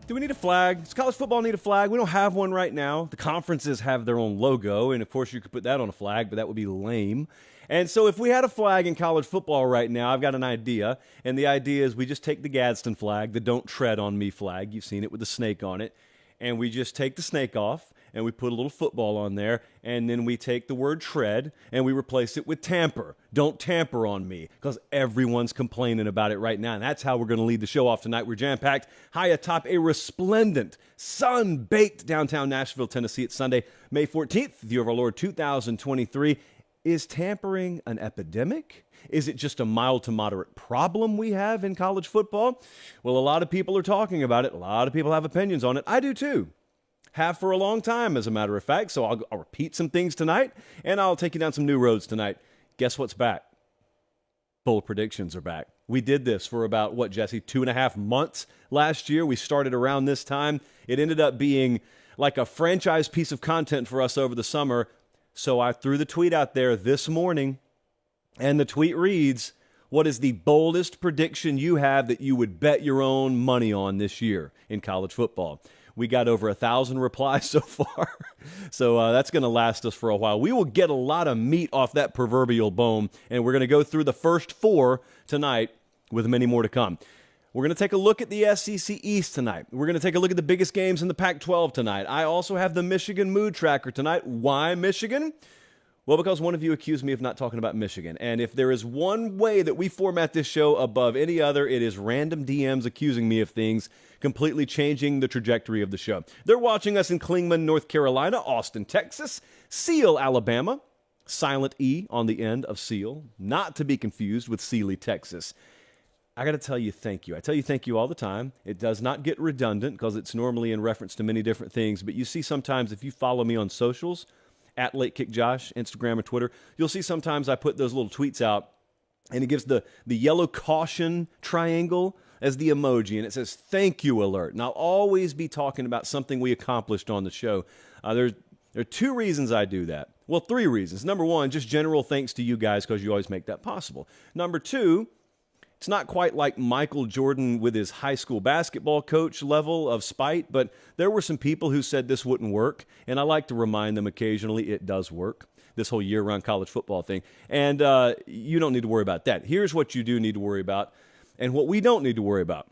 Do we need a flag? Does college football need a flag? We don't have one right now. The conferences have their own logo, and of course you could put that on a flag, but that would be lame. And so if we had a flag in college football right now, I've got an idea, and the idea is we just take the Gadsden flag, the Don't Tread on Me flag. You've seen it with the snake on it. And we just take the snake off, and we put a little football on there, and then we take the word tread, and we replace it with tamper. Don't tamper on me, because everyone's complaining about it right now, and that's how we're going to lead the show off tonight. We're jam-packed high atop a resplendent, sun-baked downtown Nashville, Tennessee. It's Sunday, May 14th, the year of our Lord 2023. Is tampering an epidemic? Is it just a mild to moderate problem we have in college football? Well, a lot of people are talking about it. A lot of people have opinions on it. I do too. Have for a long time, as a matter of fact. So I'll repeat some things tonight, and I'll take you down some new roads tonight. Guess what's back? Bold predictions are back. We did this for about, what, Jesse, 2.5 months last year. We started around this time. It ended up being like a franchise piece of content for us over the summer. So I threw the tweet out there this morning, and the tweet reads, what is the boldest prediction you have that you would bet your own money on this year in college football? We got over 1,000 replies so far, so that's going to last us for a while. We will get a lot of meat off that proverbial bone, and we're going to go through the first 4 tonight with many more to come. We're going to take a look at the SEC East tonight. We're going to take a look at the biggest games in the Pac-12 tonight. I also have the Michigan mood tracker tonight. Why Michigan? Well, because one of you accused me of not talking about Michigan. And if there is one way that we format this show above any other, it is random DMs accusing me of things, completely changing the trajectory of the show. They're watching us in Clingman, North Carolina, Austin, Texas, Seal, Alabama, silent E on the end of Seal, not to be confused with Sealy, Texas. I got to tell you thank you. I tell you thank you all the time. It does not get redundant because it's normally in reference to many different things. But you see sometimes if you follow me on socials, at Late Kick Josh, Instagram or Twitter, you'll see sometimes I put those little tweets out and it gives the yellow caution triangle as the emoji. And it says, thank you alert. And I'll always be talking about something we accomplished on the show. There are 2 reasons I do that. Well, 3 reasons. Number 1, just general thanks to you guys because you always make that possible. Number 2, it's not quite like Michael Jordan with his high school basketball coach level of spite, but there were some people who said this wouldn't work, and I like to remind them occasionally it does work, this whole year-round college football thing. And you don't need to worry about that. Here's what you do need to worry about, and what we don't need to worry about.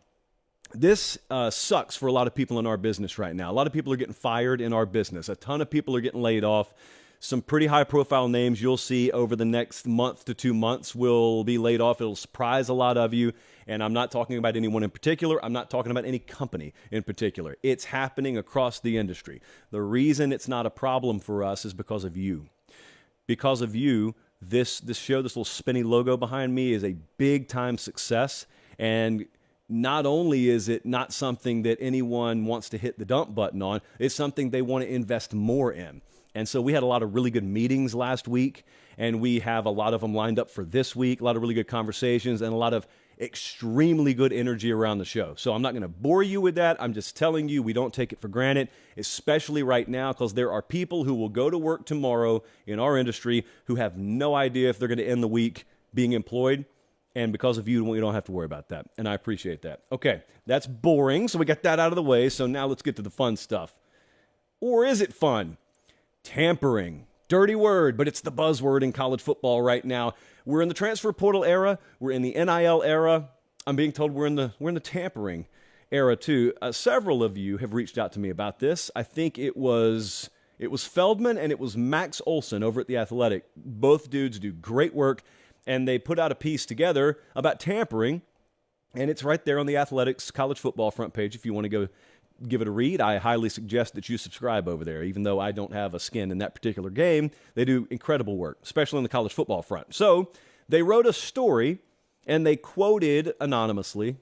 This sucks for a lot of people in our business right now. A lot of people are getting fired in our business. A ton of people are getting laid off. Some pretty high-profile names you'll see over the next month to 2 months will be laid off. It'll surprise a lot of you, and I'm not talking about anyone in particular. I'm not talking about any company in particular. It's happening across the industry. The reason it's not a problem for us is because of you. Because of you, this show, this little spinny logo behind me is a big-time success, and not only is it not something that anyone wants to hit the dump button on, it's something they want to invest more in. And so we had a lot of really good meetings last week, and we have a lot of them lined up for this week, a lot of really good conversations, and a lot of extremely good energy around the show. So I'm not going to bore you with that. I'm just telling you we don't take it for granted, especially right now, because there are people who will go to work tomorrow in our industry who have no idea if they're going to end the week being employed. And because of you, we don't have to worry about that. And I appreciate that. Okay, that's boring, so we got that out of the way. So now let's get to the fun stuff. Or is it fun? Tampering. Dirty word, but it's the buzzword in college football right now. We're in the transfer portal era. We're in the NIL era. I'm being told we're in the tampering era too. Several of you have reached out to me about this. I think it was Feldman and it was Max Olson over at The Athletic. Both dudes do great work, and they put out a piece together about tampering, and it's right there on The Athletic's college football front page if you want to go give it a read. I highly suggest that you subscribe over there. Even though I don't have a skin in that particular game, they do incredible work, especially on the college football front. So they wrote a story, and they quoted anonymously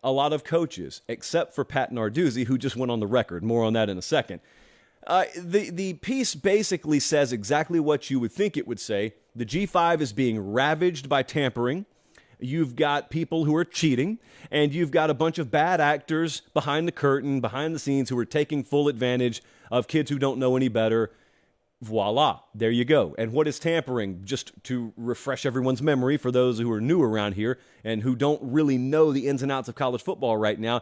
a lot of coaches, except for Pat Narduzzi, who just went on the record. More on that in a second. The piece basically says exactly what you would think it would say. The G5 is being ravaged by tampering. You've got people who are cheating, and you've got a bunch of bad actors behind the curtain, behind the scenes, who are taking full advantage of kids who don't know any better. Voila, there you go. And what is tampering? Just to refresh everyone's memory for those who are new around here and who don't really know the ins and outs of college football right now,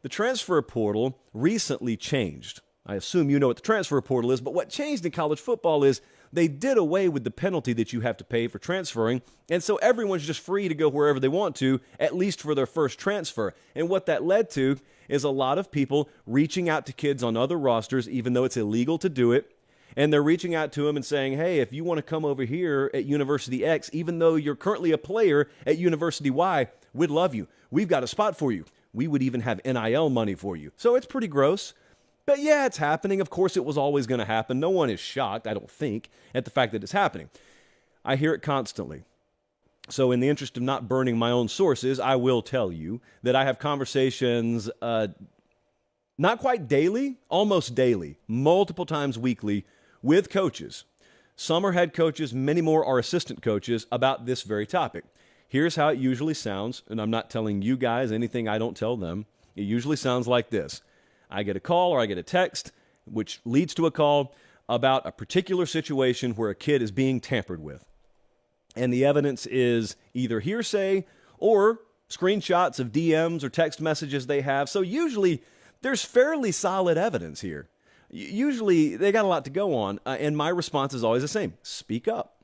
The transfer portal recently changed. I assume you know what the transfer portal is, but what changed in college football is they did away with the penalty that you have to pay for transferring, and so everyone's just free to go wherever they want to, at least for their first transfer. And what that led to is a lot of people reaching out to kids on other rosters, even though it's illegal to do it, and they're reaching out to them and saying, hey, if you want to come over here at University X, even though you're currently a player at University Y, we'd love you. We've got a spot for you. We would even have NIL money for you. So it's pretty gross. But yeah, it's happening. Of course, it was always going to happen. No one is shocked, I don't think, at the fact that it's happening. I hear it constantly. So in the interest of not burning my own sources, I will tell you that I have conversations not quite daily, almost daily, multiple times weekly with coaches. Some are head coaches, many more are assistant coaches about this very topic. Here's how it usually sounds, and I'm not telling you guys anything I don't tell them. It usually sounds like this. I get a call or I get a text, which leads to a call about a particular situation where a kid is being tampered with. And the evidence is either hearsay or screenshots of DMs or text messages they have. So usually there's fairly solid evidence here. Usually they got a lot to go on. And my response is always the same. Speak up.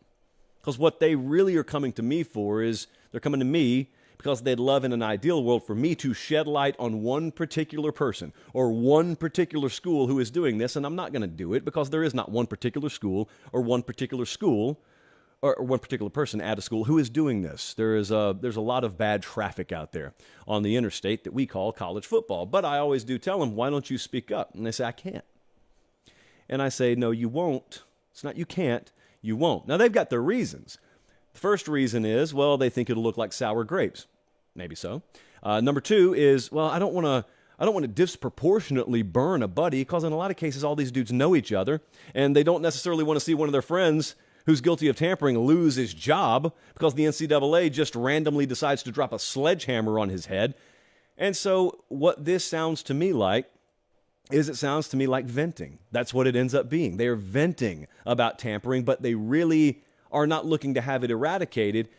Because what they really are coming to me for is they're coming to me because they'd love in an ideal world for me to shed light on one particular person or one particular school who is doing this, and I'm not going to do it because there is not one particular school or one particular person at a school who is doing this. There's a lot of bad traffic out there on the interstate that we call college football, but I always do tell them, why don't you speak up? And they say, I can't. And I say, no, you won't. It's not you can't, you won't. Now, they've got their reasons. The first reason is, well, they think it'll look like sour grapes. Maybe so. Number two is, well, I don't want to disproportionately burn a buddy because in a lot of cases, all these dudes know each other and they don't necessarily want to see one of their friends who's guilty of tampering lose his job because the NCAA just randomly decides to drop a sledgehammer on his head. And so what this sounds to me like is it sounds to me like venting. That's what it ends up being. They're venting about tampering, but they really are not looking to have it eradicated.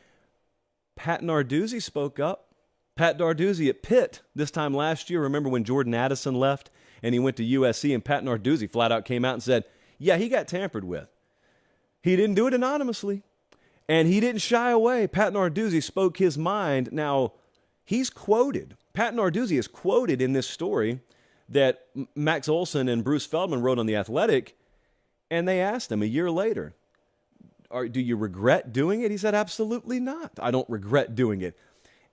Pat Narduzzi spoke up. Pat Narduzzi at Pitt this time last year. Remember when Jordan Addison left and he went to USC and Pat Narduzzi flat out came out and said, yeah, he got tampered with. He didn't do it anonymously and he didn't shy away. Pat Narduzzi spoke his mind. Now, he's quoted. Pat Narduzzi is quoted in this story that Max Olson and Bruce Feldman wrote on The Athletic, and they asked him a year later, do you regret doing it? He said, absolutely not. I don't regret doing it.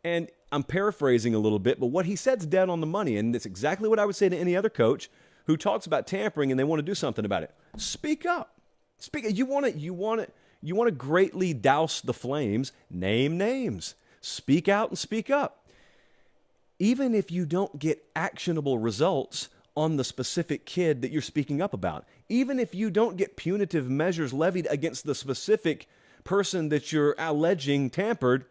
And I'm paraphrasing a little bit, but what he said's dead on the money, and that's exactly what I would say to any other coach who talks about tampering and they want to do something about it. Speak up. Speak. You want to greatly douse the flames. Name names. Speak out and speak up. Even if you don't get actionable results on the specific kid that you're speaking up about, even if you don't get punitive measures levied against the specific person that you're alleging tampered,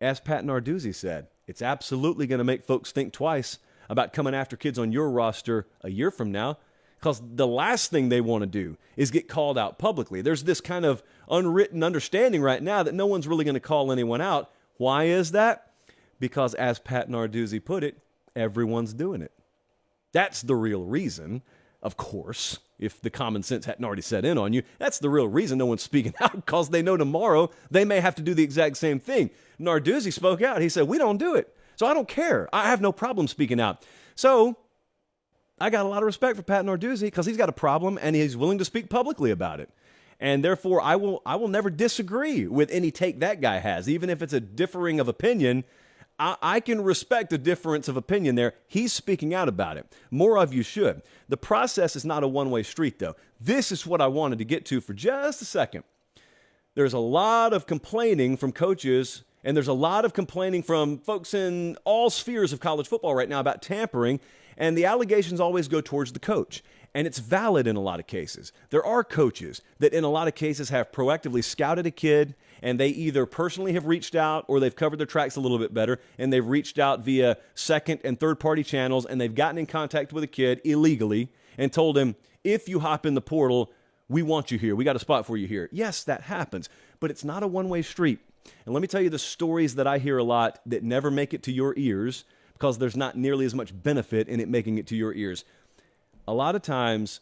as Pat Narduzzi said, it's absolutely going to make folks think twice about coming after kids on your roster a year from now, because the last thing they want to do is get called out publicly. There's this kind of unwritten understanding right now that no one's really going to call anyone out. Why is that? Because as Pat Narduzzi put it, everyone's doing it. That's the real reason, of course, if the common sense hadn't already set in on you. That's the real reason no one's speaking out, because they know tomorrow they may have to do the exact same thing. Narduzzi spoke out. He said, we don't do it. So I don't care. I have no problem speaking out. So I got a lot of respect for Pat Narduzzi because he's got a problem and he's willing to speak publicly about it. And therefore, I will never disagree with any take that guy has, even if it's a differing of opinion. I can respect a difference of opinion there. He's speaking out about it. More of you should. The process is not a one-way street, though. This is what I wanted to get to for just a second. There's a lot of complaining from coaches, and there's a lot of complaining from folks in all spheres of college football right now about tampering, and the allegations always go towards the coach. And it's valid in a lot of cases. There are coaches that in a lot of cases have proactively scouted a kid, and they either personally have reached out or they've covered their tracks a little bit better, and they've reached out via second and third party channels, and they've gotten in contact with a kid illegally and told him, if you hop in the portal, we want you here. We got a spot for you here. Yes, that happens, but it's not a one-way street. And let me tell you the stories that I hear a lot that never make it to your ears because there's not nearly as much benefit in it making it to your ears. A lot of times,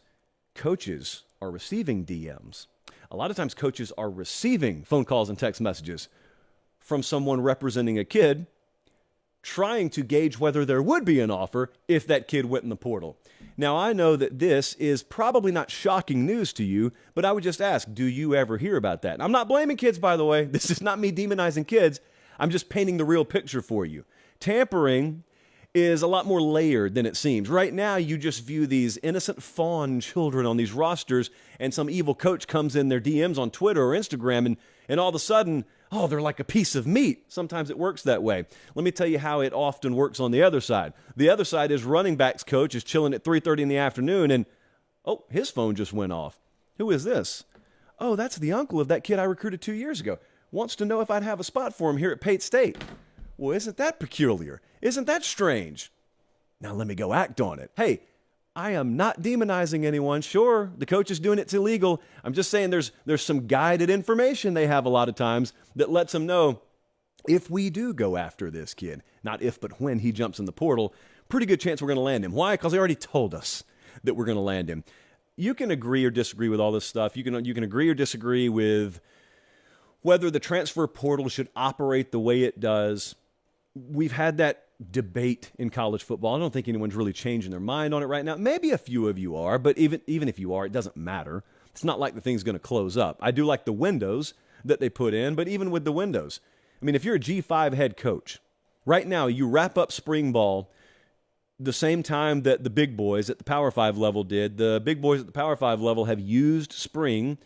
coaches are receiving DMs. A lot of times, coaches are receiving phone calls and text messages from someone representing a kid trying to gauge whether there would be an offer if that kid went in the portal. Now, I know that this is probably not shocking news to you, but I would just ask, do you ever hear about that? And I'm not blaming kids, by the way. This is not me demonizing kids. I'm just painting the real picture for you. Tampering is a lot more layered than it seems. Right now, you just view these innocent fawn children on these rosters, and some evil coach comes in their DMs on Twitter or Instagram, and all of a sudden, oh, they're like a piece of meat. Sometimes it works that way. Let me tell you how it often works on the other side. The other side is running backs coach is chilling at 3:30 in the afternoon, and oh, his phone just went off. Who is this? Oh, that's the uncle of that kid I recruited 2 years ago. Wants to know if I'd have a spot for him here at Pate State. Well, isn't that peculiar? Isn't that strange? Now let me go act on it. Hey, I am not demonizing anyone. Sure, the coach is doing it's illegal. I'm just saying there's some guided information they have a lot of times that lets them know if we do go after this kid, not if but when he jumps in the portal, pretty good chance we're going to land him. Why? Because they already told us that we're going to land him. You can agree or disagree with all this stuff. You can agree or disagree with whether the transfer portal should operate the way it does. We've had that debate in college football. I don't think anyone's really changing their mind on it right now. Maybe a few of you are, but even if you are, it doesn't matter. It's not like the thing's going to close up. I do like the windows that they put in, but even with the windows, I mean, if you're a G5 head coach, right now you wrap up spring ball the same time that the big boys at the Power 5 level did. The big boys at the Power 5 level have used spring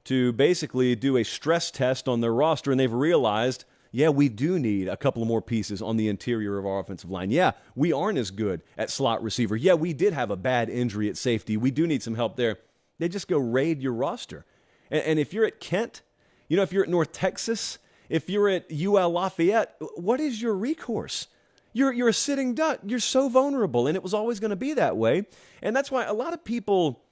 to basically do a stress test on their roster, and they've realized, yeah, we do need a couple of more pieces on the interior of our offensive line. Yeah, we aren't as good at slot receiver. Yeah, we did have a bad injury at safety. We do need some help there. They just go raid your roster. And if you're at Kent, if you're at North Texas, if you're at UL Lafayette, what is your recourse? You're a sitting duck. You're so vulnerable, and it was always going to be that way. And that's why a lot of people,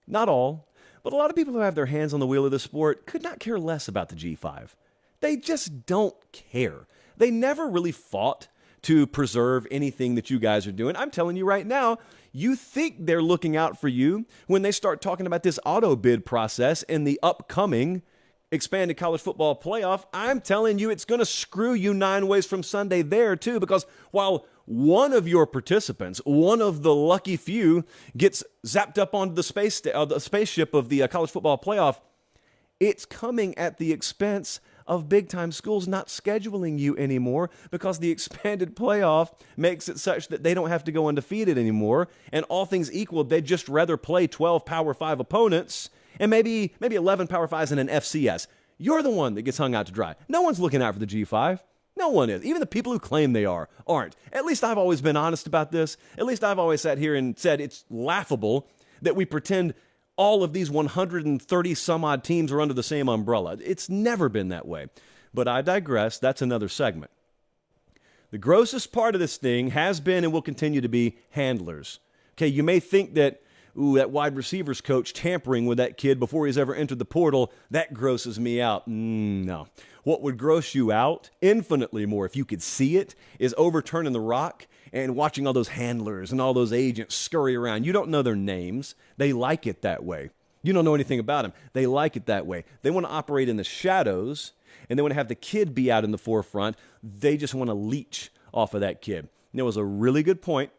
not all, but a lot of people who have their hands on the wheel of the sport could not care less about the G5. They just don't care. They never really fought to preserve anything that you guys are doing. I'm telling you right now, you think they're looking out for you when they start talking about this auto bid process and the upcoming expanded college football playoff. I'm telling you, it's going to screw you 9 ways from Sunday there too, because while one of your participants, one of the lucky few, gets zapped up onto the spaceship of the college football playoff, it's coming at the expense of big-time schools not scheduling you anymore, because the expanded playoff makes it such that they don't have to go undefeated anymore, and all things equal, they'd just rather play 12 Power 5 opponents and maybe 11 Power 5s and an FCS. You're the one that gets hung out to dry. No one's looking out for the G5. No one is. Even the people who claim they aren't. At least I've always been honest about this. At least I've always sat here and said it's laughable that we pretend all of these 130 some odd teams are under the same umbrella. It's never been that way. But I digress. That's another segment. The grossest part of this thing has been and will continue to be handlers. Okay, you may think that, that wide receivers coach tampering with that kid before he's ever entered the portal, that grosses me out. No. What would gross you out infinitely more, if you could see it, is overturning the rock and watching all those handlers and all those agents scurry around. You don't know their names. They like it that way. You don't know anything about them. They like it that way. They want to operate in the shadows, and they want to have the kid be out in the forefront. They just want to leech off of that kid. And there was a really good point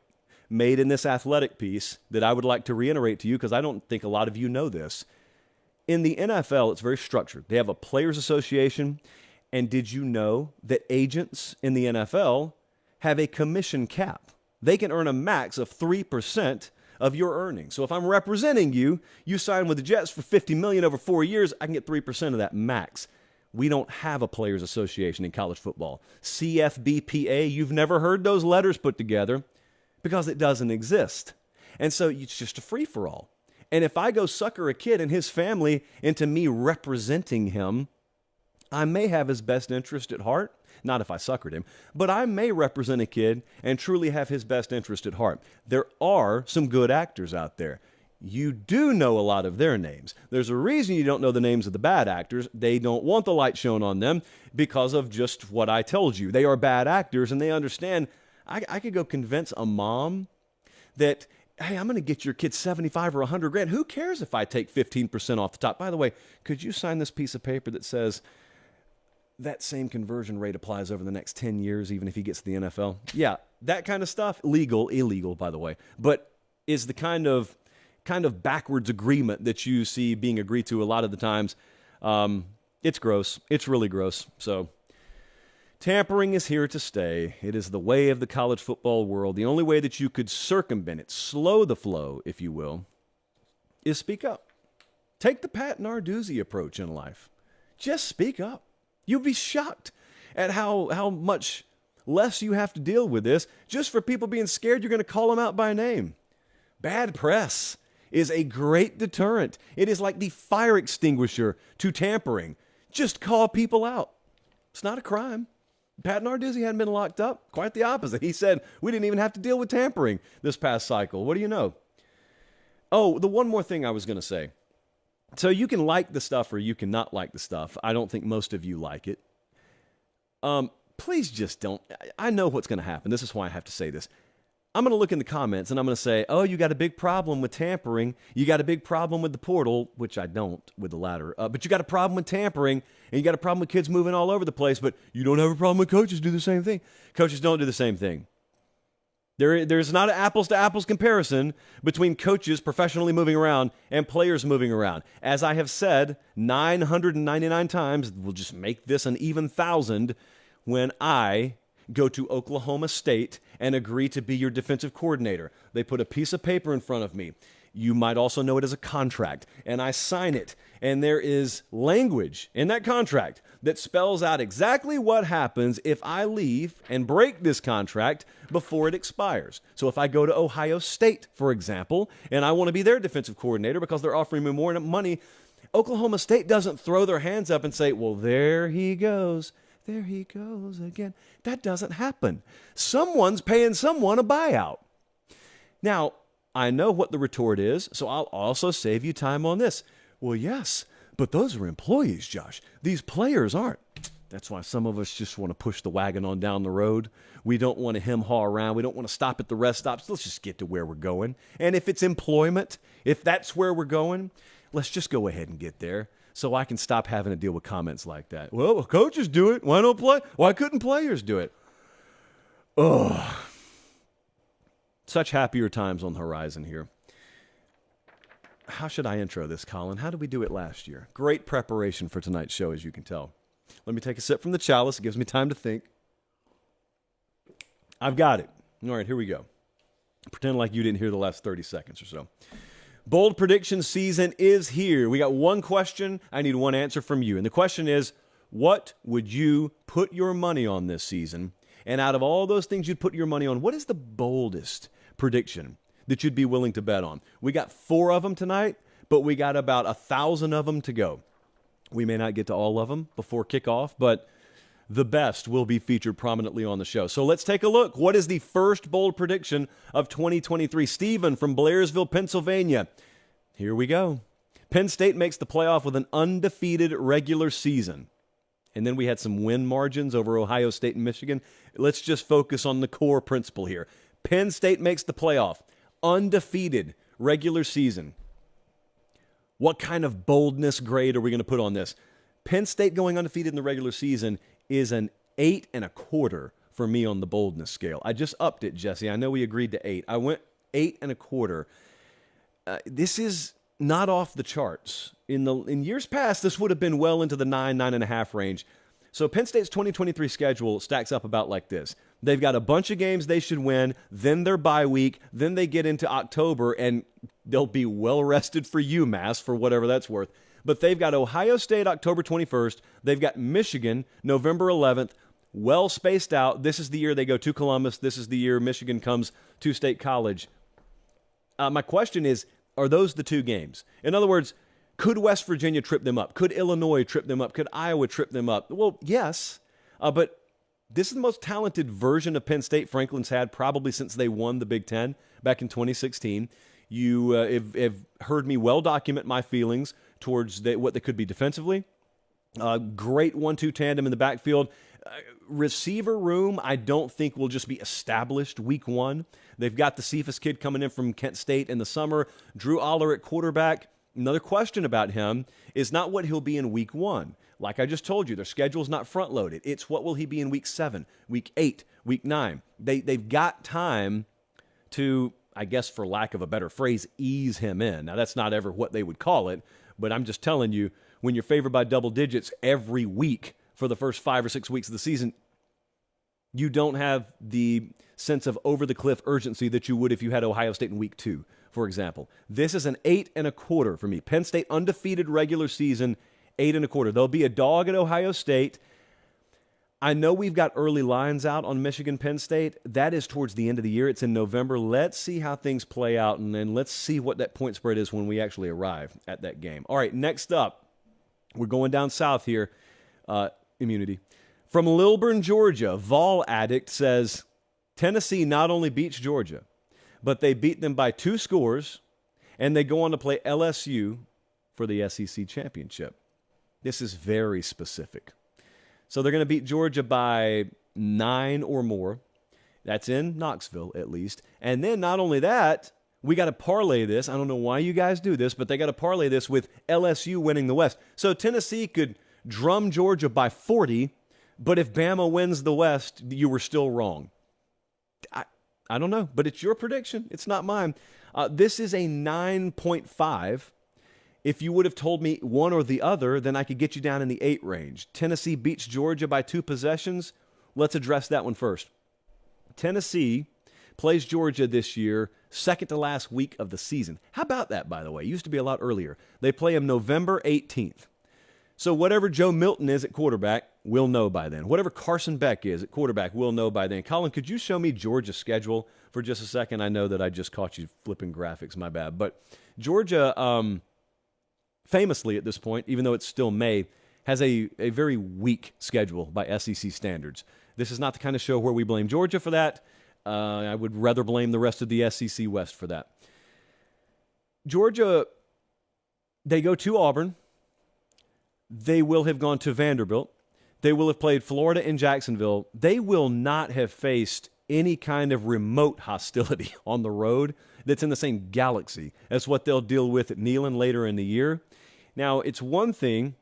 made in this athletic piece that I would like to reiterate to you, because I don't think a lot of you know this. In the NFL, it's very structured. They have a players association, and did you know that agents in the NFL have a commission cap? They can earn a max of 3% of your earnings. So if I'm representing you, you sign with the Jets for $50 million over 4 years, I can get 3% of that max. We don't have a players association in college football. CFB, you've never heard those letters put together because it doesn't exist. And so it's just a free-for-all. And if I go sucker a kid and his family into me representing him, I may have his best interest at heart. Not if I suckered him, but I may represent a kid and truly have his best interest at heart. There are some good actors out there. You do know a lot of their names. There's a reason you don't know the names of the bad actors. They don't want the light shown on them because of just what I told you. They are bad actors, and they understand I could go convince a mom that, hey, I'm going to get your kid 75 or 100 grand. Who cares if I take 15% off the top? By the way, could you sign this piece of paper that says that same conversion rate applies over the next 10 years, even if he gets to the NFL? Yeah, that kind of stuff. Illegal, by the way, but is the kind of backwards agreement that you see being agreed to a lot of the times. It's gross. It's really gross. So tampering is here to stay. It is the way of the college football world. The only way that you could circumvent it, slow the flow, if you will, is speak up. Take the Pat Narduzzi approach in life. Just speak up. You'll be shocked at how much less you have to deal with this just for people being scared you're going to call them out by name. Bad press is a great deterrent. It is like the fire extinguisher to tampering. Just call people out. It's not a crime. Pat Narduzzi hadn't been locked up. Quite the opposite. He said, we didn't even have to deal with tampering this past cycle. What do you know? Oh, the one more thing I was going to say. So you can like the stuff or you can not like the stuff. I don't think most of you like it. Please just don't. I know what's going to happen. This is why I have to say this. I'm going to look in the comments and I'm going to say, oh, you got a big problem with tampering. You got a big problem with the portal, which I don't with the latter. But you got a problem with tampering and you got a problem with kids moving all over the place, but you don't have a problem with coaches do the same thing. Coaches don't do the same thing. There's not an apples to apples comparison between coaches professionally moving around and players moving around. As I have said 999 times, we'll just make this an even 1,000 when I go to Oklahoma State and agree to be your defensive coordinator. They put a piece of paper in front of me. You might also know it as a contract, and I sign it. And there is language in that contract that spells out exactly what happens if I leave and break this contract before it expires. So if I go to Ohio State, for example, and I want to be their defensive coordinator because they're offering me more money, Oklahoma State doesn't throw their hands up and say, well, there he goes. There he goes again. That doesn't happen. Someone's paying someone a buyout. Now, I know what the retort is, so I'll also save you time on this. Well, yes, but those are employees, Josh. These players aren't. That's why some of us just want to push the wagon on down the road. We don't want to hem-haw around. We don't want to stop at the rest stops. Let's just get to where we're going. And if it's employment, if that's where we're going, let's just go ahead and get there. So I can stop having to deal with comments like that. Well, coaches do it. Why couldn't players do it? Oh, such happier times on the horizon here. How should I intro this, Colin? How did we do it last year? Great preparation for tonight's show, as you can tell. Let me take a sip from the chalice. It gives me time to think. I've got it. All right, here we go. Pretend like you didn't hear the last 30 seconds or so. Bold prediction season is here. We got one question. I need one answer from you. And the question is, what would you put your money on this season? And out of all those things you'd put your money on, what is the boldest prediction that you'd be willing to bet on? We got 4 of them tonight, but we got about 1,000 of them to go. We may not get to all of them before kickoff, but the best will be featured prominently on the show. So let's take a look. What is the first bold prediction of 2023? Stephen from Blairsville, Pennsylvania. Here we go. Penn State makes the playoff with an undefeated regular season. And then we had some win margins over Ohio State and Michigan. Let's just focus on the core principle here. Penn State makes the playoff. Undefeated regular season. What kind of boldness grade are we going to put on this? Penn State going undefeated in the regular season is an 8.25 for me on the boldness scale. I just upped it, Jesse. I know we agreed to 8. I went 8.25. This is not off the charts. In years past, this would have been well into the 9.5 range. So Penn State's 2023 schedule stacks up about like this. They've got a bunch of games they should win, then their bye week, then they get into October, and they'll be well rested for UMass for whatever that's worth. But they've got Ohio State October 21st. They've got Michigan November 11th, well spaced out. This is the year they go to Columbus. This is the year Michigan comes to State College. My question is, are those the 2 games? In other words, could West Virginia trip them up? Could Illinois trip them up? Could Iowa trip them up? Well, yes, but this is the most talented version of Penn State Franklin's had probably since they won the Big Ten back in 2016. You have heard me well document my feelings towards what they could be defensively. Great 1-2 tandem in the backfield. Receiver room, I don't think will just be established week one. They've got the Cephas kid coming in from Kent State in the summer. Drew Aller at quarterback. Another question about him is not what he'll be in week one. Like I just told you, their schedule's not front-loaded. It's what will he be in week 7, week 8, week 9. They've got time to, I guess for lack of a better phrase, ease him in. Now, that's not ever what they would call it, but I'm just telling you, when you're favored by double digits every week for the first 5 or 6 weeks of the season, you don't have the sense of over-the-cliff urgency that you would if you had Ohio State in week 2, for example. This is an 8.25 for me. Penn State undefeated regular season, 8.25. There'll be a dog at Ohio State. I know we've got early lines out on Michigan, Penn State. That is towards the end of the year. It's in November. Let's see how things play out, and then let's see what that point spread is when we actually arrive at that game. All right, next up, we're going down south here. Immunity. From Lilburn, Georgia, Vol Addict says, Tennessee not only beats Georgia, but they beat them by 2 scores, and they go on to play LSU for the SEC championship. This is very specific. So they're going to beat Georgia by 9 or more. That's in Knoxville, at least. And then not only that, we got to parlay this. I don't know why you guys do this, but they got to parlay this with LSU winning the West. So Tennessee could drum Georgia by 40, but if Bama wins the West, you were still wrong. I don't know, but it's your prediction. It's not mine. This is a 9.5. If you would have told me one or the other, then I could get you down in the 8 range. Tennessee beats Georgia by 2 possessions. Let's address that one first. Tennessee plays Georgia this year, second to last week of the season. How about that, by the way? It used to be a lot earlier. They play them November 18th. So whatever Joe Milton is at quarterback, we'll know by then. Whatever Carson Beck is at quarterback, we'll know by then. Colin, could you show me Georgia's schedule for just a second? I know that I just caught you flipping graphics, my bad. But Georgia, famously at this point, even though it's still May, has a very weak schedule by SEC standards. This is not the kind of show where we blame Georgia for that. I would rather blame the rest of the SEC West for that. Georgia, they go to Auburn. They will have gone to Vanderbilt. They will have played Florida and Jacksonville. They will not have faced any kind of remote hostility on the road that's in the same galaxy as what they'll deal with at Neyland later in the year. Now, it's one thing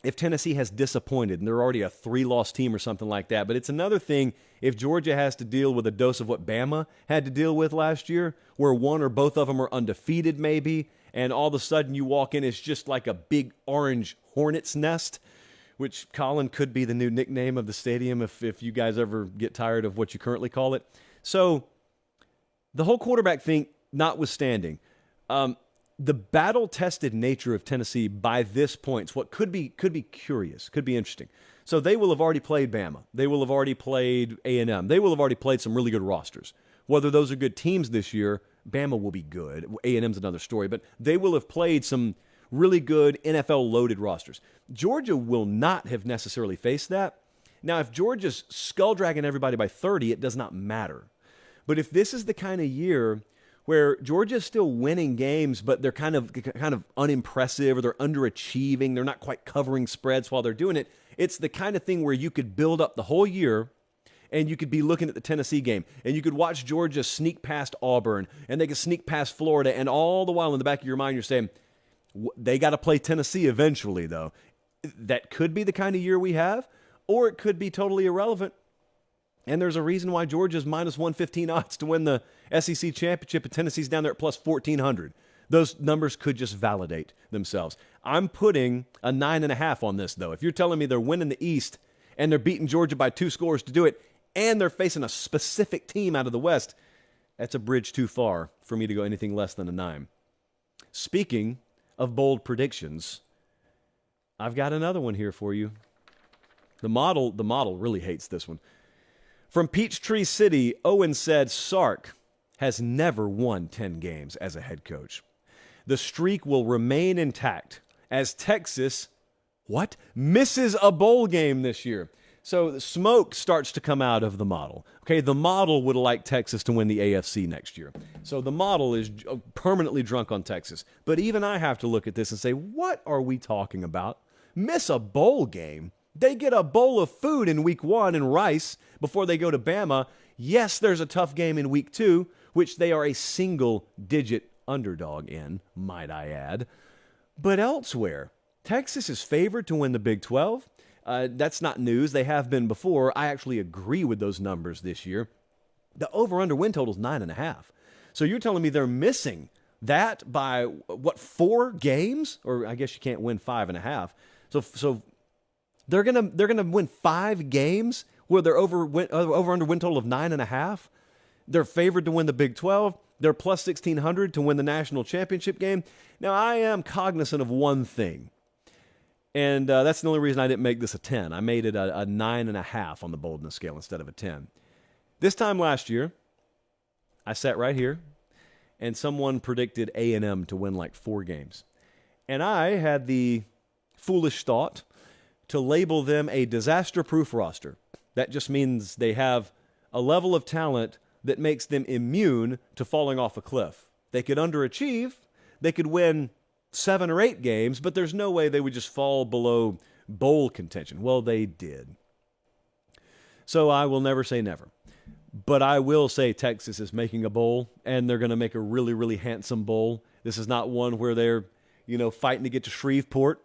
if Tennessee has disappointed and they're already a 3-loss team or something like that, but it's another thing if Georgia has to deal with a dose of what Bama had to deal with last year, where one or both of them are undefeated maybe, and all of a sudden you walk in, it's just like a big orange hornet's nest, which, Colin, could be the new nickname of the stadium if you guys ever get tired of what you currently call it. So the whole quarterback thing notwithstanding, the battle-tested nature of Tennessee by this point is what could be curious, could be interesting. So they will have already played Bama. They will have already played A&M. They will have already played some really good rosters. Whether those are good teams this year, Bama will be good. A&M's another story, but they will have played some really good NFL-loaded rosters. Georgia will not have necessarily faced that. Now, if Georgia's skull-dragging everybody by 30, it does not matter. But if this is the kind of year where Georgia's still winning games, but they're kind of unimpressive or they're underachieving, they're not quite covering spreads while they're doing it, it's the kind of thing where you could build up the whole year and you could be looking at the Tennessee game, and you could watch Georgia sneak past Auburn, and they could sneak past Florida, and all the while in the back of your mind you're saying, they got to play Tennessee eventually, though. That could be the kind of year we have, or it could be totally irrelevant. And there's a reason why Georgia's minus 115 odds to win the SEC championship, and Tennessee's down there at plus 1,400. Those numbers could just validate themselves. I'm putting a 9.5 on this, though. If you're telling me they're winning the East and they're beating Georgia by 2 scores to do it, and they're facing a specific team out of the West, that's a bridge too far for me to go anything less than a 9. Speaking of bold predictions, I've got another one here for you. The model really hates this one. From Peachtree City, Owen said Sark has never won 10 games as a head coach. The streak will remain intact as Texas, misses a bowl game this year. So the smoke starts to come out of the model. Okay, the model would like Texas to win the AFC next year. So the model is permanently drunk on Texas. But even I have to look at this and say, what are we talking about? Miss a bowl game? They get a bowl of food in week 1 and rice before they go to Bama. Yes, there's a tough game in week 2, which they are a single-digit underdog in, might I add. But elsewhere, Texas is favored to win the Big 12. That's not news. They have been before. I actually agree with those numbers this year. The over-under win total is 9.5. So you're telling me they're missing that by, 4 games? Or I guess you can't win 5.5. So they're gonna win 5 games where they're over-under win total of 9.5. They're favored to win the Big 12. They're plus 1,600 to win the national championship game. Now, I am cognizant of one thing. And that's the only reason I didn't make this a 10. I made it a 9.5 on the boldness scale instead of a 10. This time last year, I sat right here, and someone predicted A&M to win like 4 games. And I had the foolish thought to label them a disaster-proof roster. That just means they have a level of talent that makes them immune to falling off a cliff. They could underachieve. They could win 7 or 8 games, but there's no way they would just fall below bowl contention. Well, they did. So I will never say never. But I will say Texas is making a bowl, and they're going to make a really, really handsome bowl. This is not one where they're, fighting to get to Shreveport.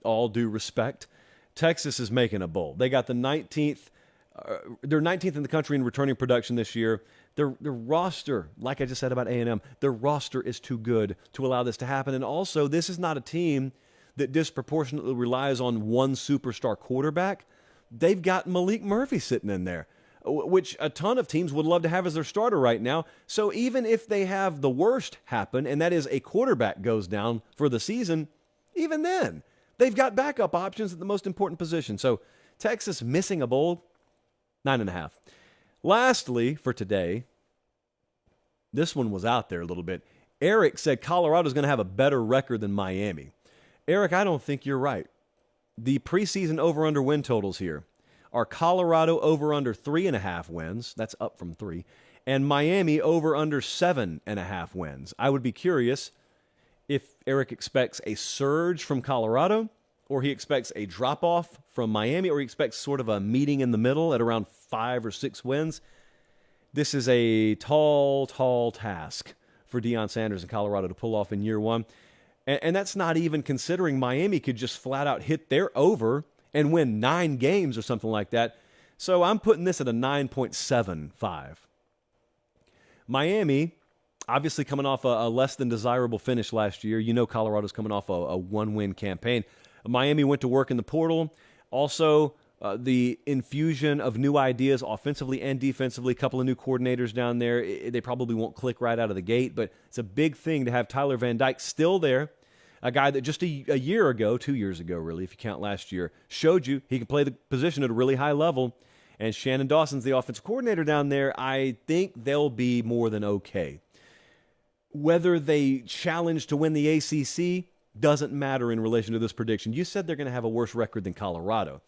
All due respect. Texas is making a bowl. They got the 19th. They're 19th in the country in returning production this year. Their roster, like I just said about A&M, their roster is too good to allow this to happen. And also, this is not a team that disproportionately relies on one superstar quarterback. They've got Malik Murphy sitting in there, which a ton of teams would love to have as their starter right now. So even if they have the worst happen, and that is a quarterback goes down for the season, even then, they've got backup options at the most important position. So Texas missing a bowl, 9.5. Lastly, for today, this one was out there a little bit. Eric said Colorado's going to have a better record than Miami. Eric, I don't think you're right. The preseason over-under win totals here are Colorado over-under 3.5 wins. That's up from 3. And Miami over-under 7.5 wins. I would be curious if Eric expects a surge from Colorado, or he expects a drop-off from Miami, or he expects sort of a meeting in the middle at around 5 or 6 wins. This is a tall, tall task for Deion Sanders in Colorado to pull off in year 1. And that's not even considering Miami could just flat out hit their over and win 9 games or something like that. So I'm putting this at a 9.75. Miami, obviously coming off a less than desirable finish last year. Colorado's coming off a 1-win campaign. Miami went to work in the portal. Also, the infusion of new ideas offensively and defensively. A couple of new coordinators down there. They probably won't click right out of the gate, but it's a big thing to have Tyler Van Dyke still there. A guy that just a year ago, 2 years ago really, if you count last year, showed you he can play the position at a really high level. And Shannon Dawson's the offensive coordinator down there. I think they'll be more than okay. Whether they challenge to win the ACC doesn't matter in relation to this prediction. You said they're going to have a worse record than Colorado.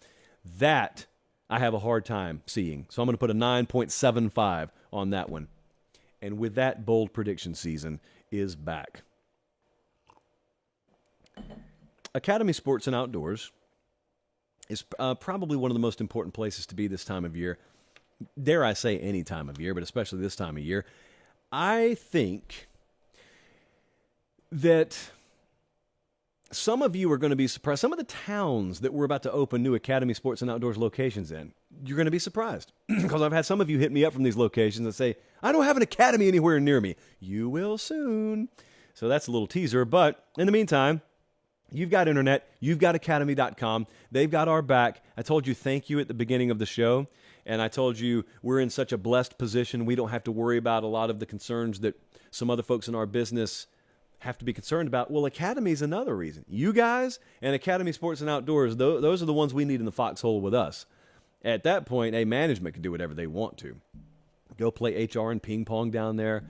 That I have a hard time seeing. So I'm going to put a 9.75 on that one. And with that, bold prediction season is back. Academy Sports and Outdoors is probably one of the most important places to be this time of year. Dare I say any time of year, but especially this time of year. I think that some of you are going to be surprised. Some of the towns that we're about to open new Academy Sports and Outdoors locations in, you're going to be surprised. Because I've had some of you hit me up from these locations and say, I don't have an academy anywhere near me. You will soon. So that's a little teaser. But in the meantime, you've got internet. You've got academy.com. They've got our back. I told you thank you at the beginning of the show. And I told you we're in such a blessed position. We don't have to worry about a lot of the concerns that some other folks in our business have to be concerned about. Well, Academy is another reason. You guys and Academy Sports and Outdoors, those are the ones we need in the foxhole with us. At that point, management can do whatever they want to. Go play HR and ping pong down there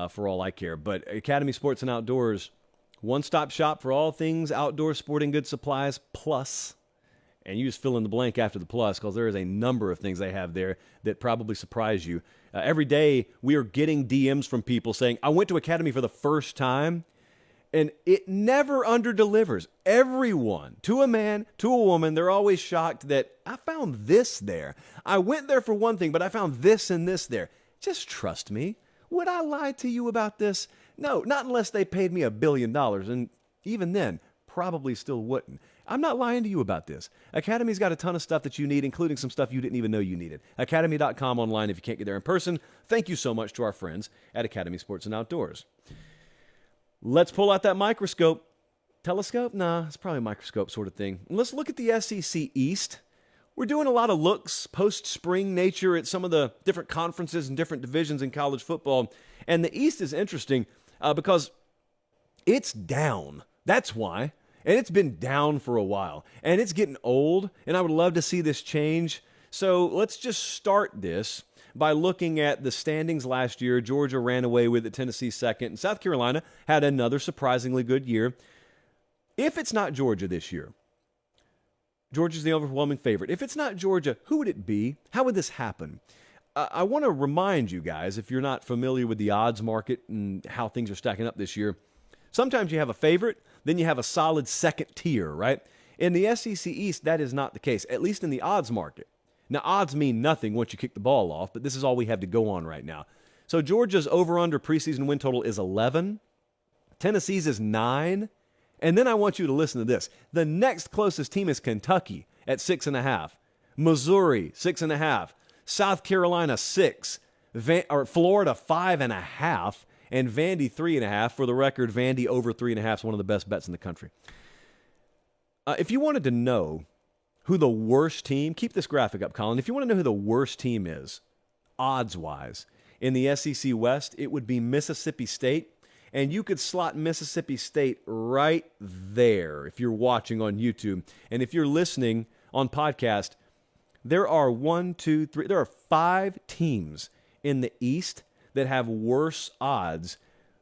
for all I care. But Academy Sports and Outdoors, one-stop shop for all things outdoor sporting goods supplies, plus, and you just fill in the blank after the plus because there is a number of things they have there that probably surprise you. Every day we are getting DMs from people saying, I went to Academy for the first time, And it never underdelivers. Everyone, to a man, to a woman, they're always shocked that I found this there. I went there for one thing, but I found this and this there. Just trust me. Would I lie to you about this? No, not unless they paid me $1 billion. And even then, probably still wouldn't. I'm not lying to you about this. Academy's got a ton of stuff that you need, including some stuff you didn't even know you needed. Academy.com online if you can't get there in person. Thank you so much to our friends at Academy Sports and Outdoors. Let's pull out that microscope. Telescope? Nah, it's probably a microscope sort of thing. And let's look at the SEC East. We're doing a lot of looks, post-spring nature at some of the different conferences and different divisions in college football. And the East is interesting because it's down. That's why. And it's been down for a while. And it's getting old, and I would love to see this change. So let's just start this by looking at the standings last year. Georgia ran away with it, Tennessee second, and South Carolina had another surprisingly good year. If it's not Georgia this year, Georgia's the overwhelming favorite. If it's not Georgia, who would it be? How would this happen? I want to remind you guys, if you're not familiar with the odds market and how things are stacking up this year, sometimes you have a favorite, then you have a solid second tier, right? In the SEC East, that is not the case, at least in the odds market. Now, odds mean nothing once you kick the ball off, but this is all we have to go on right now. So Georgia's over-under preseason win total is 11. Tennessee's is 9. And then I want you to listen to this. The next closest team is Kentucky at 6.5. Missouri, 6.5. South Carolina, 6. Florida, 5.5. And Vandy, 3.5. For the record, Vandy over 3.5 is one of the best bets in the country. If you wanted to know who the worst team, keep this graphic up, Colin. If you want to know who the worst team is, odds-wise, in the SEC West, it would be Mississippi State. And you could slot Mississippi State right there if you're watching on YouTube. And if you're listening on podcast, there are 5 teams in the East that have worse odds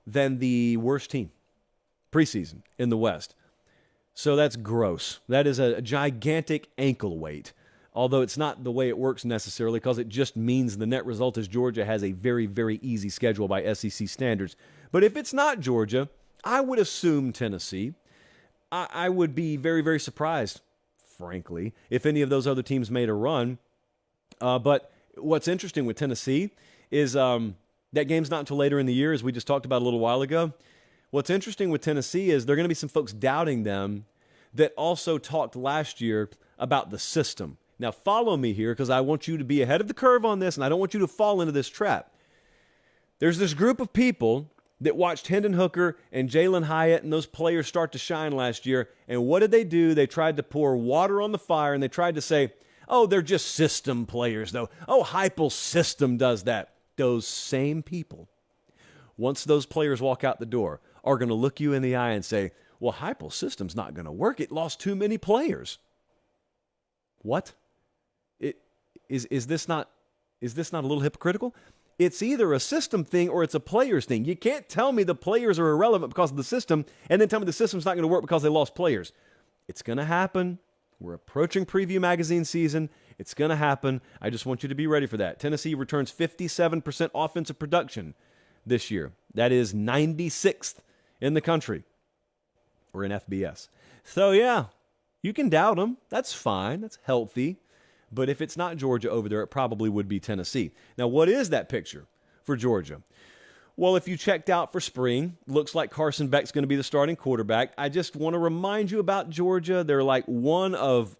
than the worst team preseason in the West. So that's gross. That is a gigantic ankle weight, although it's not the way it works necessarily because it just means the net result is Georgia has a very, very easy schedule by SEC standards. But if it's not Georgia, I would assume Tennessee. I would be very, very surprised, frankly, if any of those other teams made a run. But what's interesting with Tennessee is that game's not until later in the year, as we just talked about a little while ago. What's interesting with Tennessee is there are going to be some folks doubting them that also talked last year about the system. Now, follow me here because I want you to be ahead of the curve on this, and I don't want you to fall into this trap. There's this group of people that watched Hendon Hooker and Jalen Hyatt and those players start to shine last year, and what did they do? They tried to pour water on the fire, and they tried to say, oh, they're just system players, though. Oh, Heupel's system does that. Those same people, once those players walk out the door, are going to look you in the eye and say, well, Heupel's system's not going to work. It lost too many players. What? Is this not a little hypocritical? It's either a system thing or it's a players thing. You can't tell me the players are irrelevant because of the system and then tell me the system's not going to work because they lost players. It's going to happen. We're approaching preview magazine season. It's going to happen. I just want you to be ready for that. Tennessee returns 57% offensive production this year. That is 96th in the country. We're in FBS. So, yeah, you can doubt them. That's fine. That's healthy. But if it's not Georgia over there, it probably would be Tennessee. Now, what is that picture for Georgia? Well, if you checked out for spring, looks like Carson Beck's going to be the starting quarterback. I just want to remind you about Georgia. They're like one of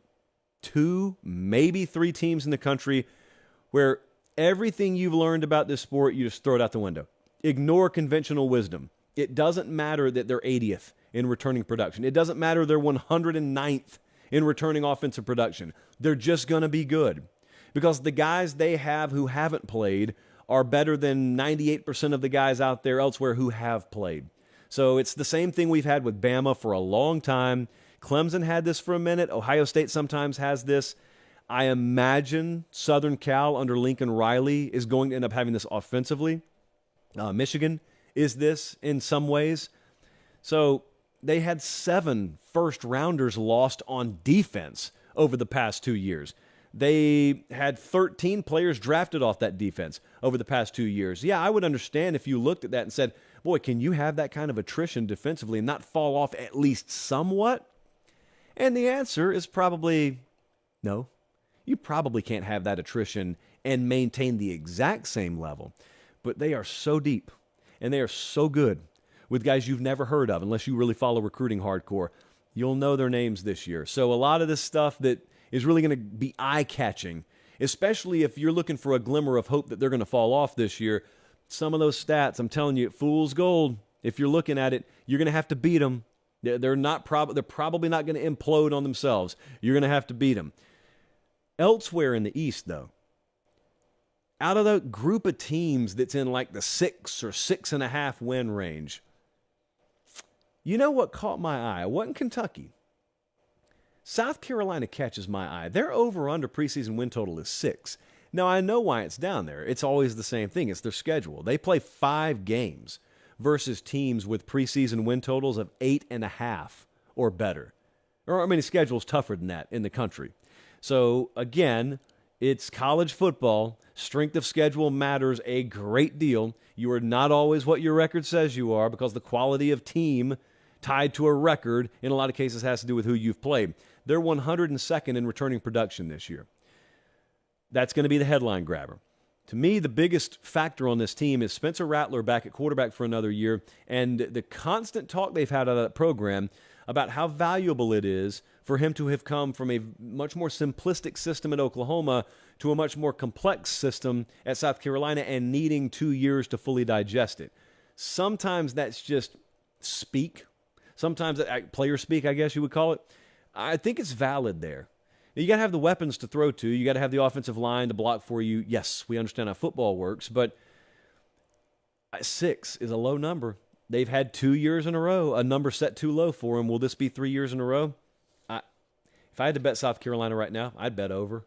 2, maybe 3 teams in the country where everything you've learned about this sport, you just throw it out the window. Ignore conventional wisdom. It doesn't matter that they're 80th in returning production. It doesn't matter they're 109th in returning offensive production. They're just going to be good because the guys they have who haven't played are better than 98% of the guys out there elsewhere who have played. So it's the same thing we've had with Bama for a long time. Clemson had this for a minute. Ohio State sometimes has this. I imagine Southern Cal under Lincoln Riley is going to end up having this offensively. Michigan is this in some ways. So they had 7 first-rounders lost on defense over the past 2 years. They had 13 players drafted off that defense over the past 2 years. Yeah, I would understand if you looked at that and said, Boy, can you have that kind of attrition defensively and not fall off at least somewhat? And the answer is probably no. You probably can't have that attrition and maintain the exact same level. But they are so deep, and they are so good with guys you've never heard of unless you really follow recruiting hardcore. You'll know their names this year. So a lot of this stuff that is really going to be eye-catching, especially if you're looking for a glimmer of hope that they're going to fall off this year. Some of those stats, I'm telling you, fool's gold. If you're looking at it, you're going to have to beat them. They're probably not going to implode on themselves. You're going to have to beat them. Elsewhere in the East, though, out of the group of teams that's in like the 6 or 6.5 win range, you know what caught my eye? It wasn't Kentucky. South Carolina catches my eye. Their over-under preseason win total is 6. Now, I know why it's down there. It's always the same thing. It's their schedule. They play 5 games versus teams with preseason win totals of 8.5 or better. Or, I mean, the schedule's tougher than that in the country. So, again, it's college football. Strength of schedule matters a great deal. You are not always what your record says you are because the quality of team tied to a record in a lot of cases has to do with who you've played. They're 102nd in returning production this year. That's going to be the headline grabber. To me, the biggest factor on this team is Spencer Rattler back at quarterback for another year and the constant talk they've had out of that program about how valuable it is for him to have come from a much more simplistic system at Oklahoma to a much more complex system at South Carolina and needing 2 years to fully digest it. Sometimes that's just speak. Sometimes player speak, I guess you would call it. I think it's valid there. You got to have the weapons to throw to. You got to have the offensive line to block for you. Yes, we understand how football works, but 6 is a low number. They've had 2 years in a row, a number set too low for them. Will this be 3 years in a row? If I had to bet South Carolina right now, I'd bet over.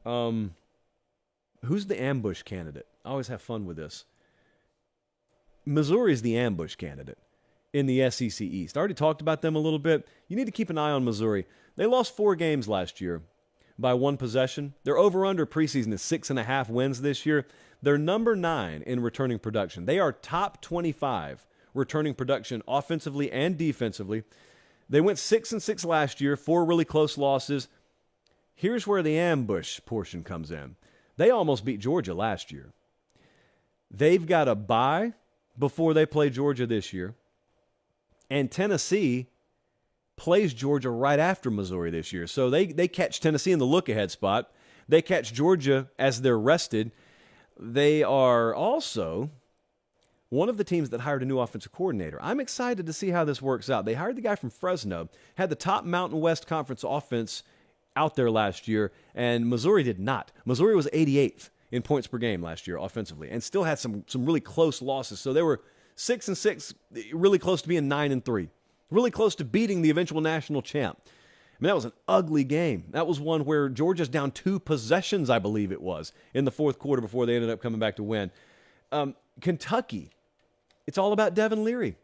Who's the ambush candidate? I always have fun with this. Missouri's the ambush candidate in the SEC East. I already talked about them a little bit. You need to keep an eye on Missouri. They lost 4 games last year by 1 possession. Their over-under preseason is 6.5 wins this year. They're number 9 in returning production. They are top 25 returning production offensively and defensively. They went 6-6 last year, 4 really close losses. Here's where the ambush portion comes in. They almost beat Georgia last year. They've got a bye before they play Georgia this year. And Tennessee plays Georgia right after Missouri this year. So they catch Tennessee in the look-ahead spot. They catch Georgia as they're rested. They are also one of the teams that hired a new offensive coordinator. I'm excited to see how this works out. They hired the guy from Fresno, had the top Mountain West Conference offense out there last year, and Missouri did not. Missouri was 88th in points per game last year offensively and still had some really close losses. So they were 6-6, really close to being 9-3, really close to beating the eventual national champ. I mean, that was an ugly game. That was one where Georgia's down 2 possessions, I believe it was, in the fourth quarter before they ended up coming back to win. Kentucky, it's all about Devin Leary.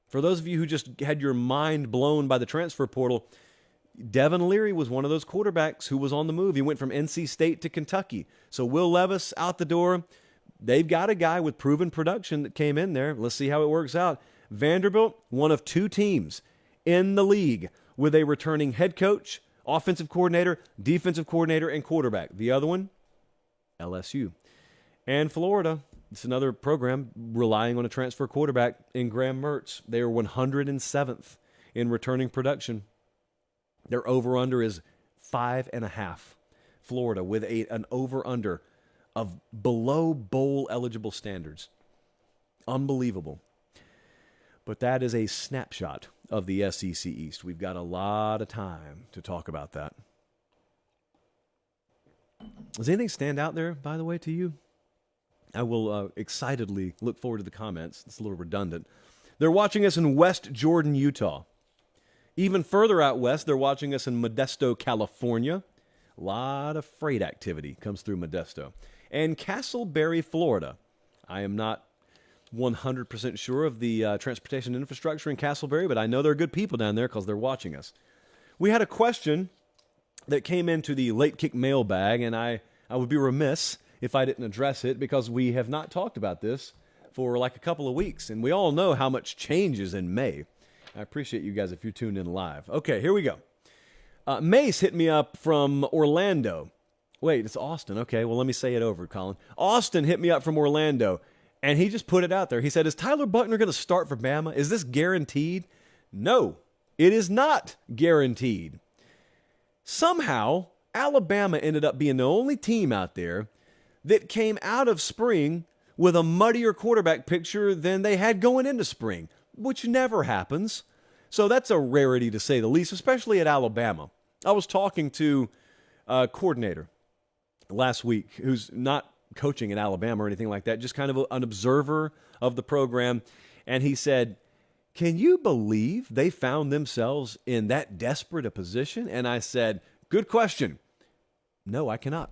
For those of you who just had your mind blown by the transfer portal, Devin Leary was one of those quarterbacks who was on the move. He went from NC State to Kentucky. So Will Levis out the door. They've got a guy with proven production that came in there. Let's see how it works out. Vanderbilt, one of 2 teams in the league with a returning head coach, offensive coordinator, defensive coordinator, and quarterback. The other one, LSU. And Florida, it's another program relying on a transfer quarterback in Graham Mertz. They are 107th in returning production. Their over-under is 5.5. Florida with an over-under of below bowl-eligible standards. Unbelievable. But that is a snapshot of the SEC East. We've got a lot of time to talk about that. Does anything stand out there, by the way, to you? I will excitedly look forward to the comments. It's a little redundant. They're watching us in West Jordan, Utah. Even further out west, they're watching us in Modesto, California. A lot of freight activity comes through Modesto. And Castleberry, Florida. I am not 100% sure of the transportation infrastructure in Castleberry, but I know there are good people down there because they're watching us. We had a question that came into the Late Kick mailbag, and I would be remiss if I didn't address it because we have not talked about this for like a couple of weeks, and we all know how much changes in May. I appreciate you guys if you tuned in live. Okay, here we go. Mace hit me up from Orlando. Wait, it's Austin. Okay, well, let me say it over, Colin. Austin hit me up from Orlando, and he just put it out there. He said, is Tyler Buchner going to start for Bama? Is this guaranteed? No, it is not guaranteed. Somehow, Alabama ended up being the only team out there that came out of spring with a muddier quarterback picture than they had going into spring, which never happens. So that's a rarity to say the least, especially at Alabama. I was talking to a coordinator last week who's not coaching at Alabama or anything like that, just kind of an observer of the program. And he said, can you believe they found themselves in that desperate a position? And I said, good question. No, I cannot.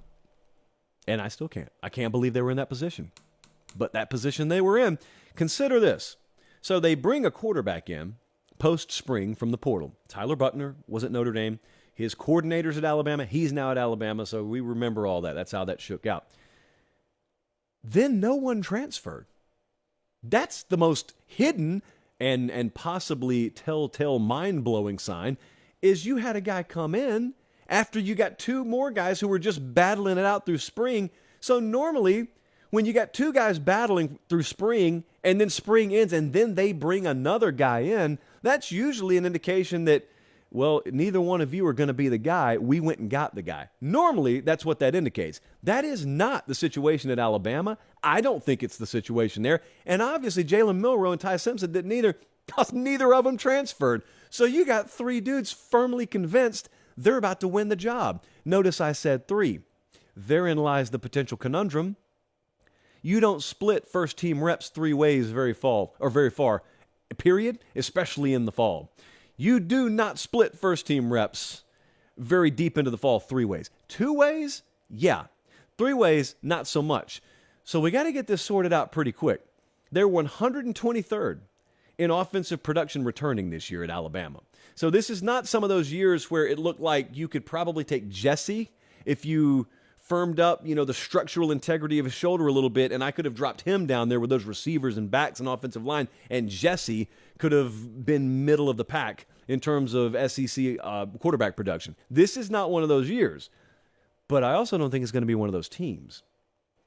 And I still can't. I can't believe they were in that position. But that position they were in, consider this. So they bring a quarterback in post-spring from the portal. Tyler Buchner was at Notre Dame. His coordinator's at Alabama. He's now at Alabama, so we remember all that. That's how that shook out. Then no one transferred. That's the most hidden and possibly telltale mind-blowing sign, is you had a guy come in after you got two more guys who were just battling it out through spring. So normally, when you got two guys battling through spring and then spring ends and then they bring another guy in, that's usually an indication that, well, neither one of you are going to be the guy. We went and got the guy. Normally, that's what that indicates. That is not the situation at Alabama. I don't think it's the situation there. And obviously, Jalen Milroe and Ty Simpson didn't either, because neither of them transferred. So you got three dudes firmly convinced they're about to win the job. Notice I said three. Therein lies the potential conundrum. You don't split first-team reps three ways very far, period, especially in the fall. You do not split first-team reps very deep into the fall three ways. Two ways? Yeah. Three ways, not so much. So we got to get this sorted out pretty quick. They're 123rd in offensive production returning this year at Alabama. So this is not some of those years where it looked like you could probably take Jesse if you firmed up, the structural integrity of his shoulder a little bit, and I could have dropped him down there with those receivers and backs and offensive line, and Jesse could have been middle of the pack in terms of SEC quarterback production. This is not one of those years, but I also don't think it's going to be one of those teams.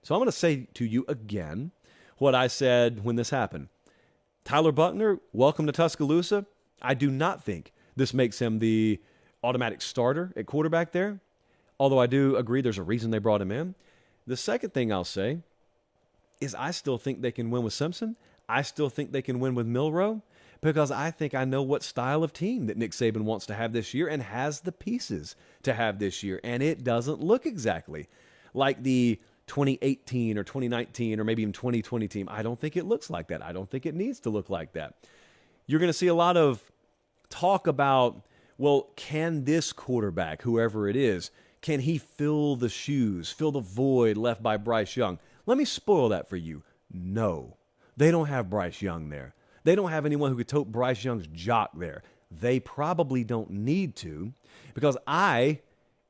So I'm going to say to you again what I said when this happened. Tyler Buchner, welcome to Tuscaloosa. I do not think this makes him the automatic starter at quarterback there, although I do agree there's a reason they brought him in. The second thing I'll say is I still think they can win with Simpson. I still think they can win with Milroe, because I think I know what style of team that Nick Saban wants to have this year and has the pieces to have this year, and it doesn't look exactly like the 2018 or 2019 or maybe even 2020 team. I don't think it looks like that. I don't think it needs to look like that. You're going to see a lot of talk about, well, can this quarterback, whoever it is, can he fill the shoes, fill the void left by Bryce Young? Let me spoil that for you. No, they don't have Bryce Young there. They don't have anyone who could tote Bryce Young's jock there. They probably don't need to, because I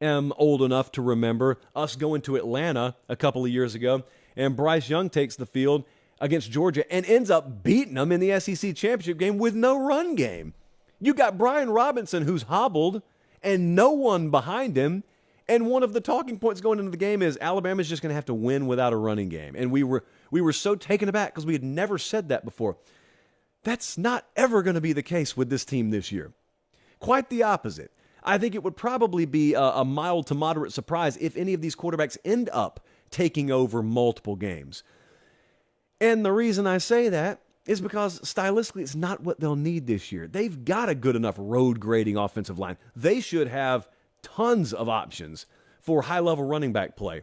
am old enough to remember us going to Atlanta a couple of years ago, and Bryce Young takes the field against Georgia and ends up beating them in the SEC championship game with no run game. You got Brian Robinson, who's hobbled, and no one behind him. And one of the talking points going into the game is Alabama's just going to have to win without a running game. And we were so taken aback because we had never said that before. That's not ever going to be the case with this team this year. Quite the opposite. I think it would probably be a mild to moderate surprise if any of these quarterbacks end up taking over multiple games. And the reason I say that is because stylistically it's not what they'll need this year. They've got a good enough road grading offensive line. They should have tons of options for high-level running back play.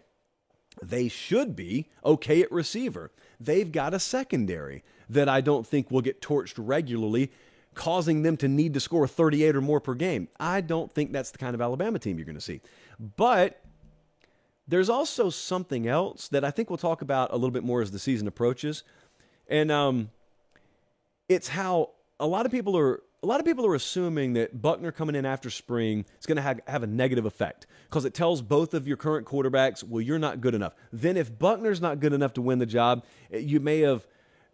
They should be okay at receiver. They've got a secondary that I don't think will get torched regularly, causing them to need to score 38 or more per game. I don't think that's the kind of Alabama team you're going to see. But there's also something else that I think we'll talk about a little bit more as the season approaches. And it's how a lot of people are assuming that Buchner coming in after spring is going to have a negative effect, because it tells both of your current quarterbacks, well, you're not good enough. Then if Buchner's not good enough to win the job, you may have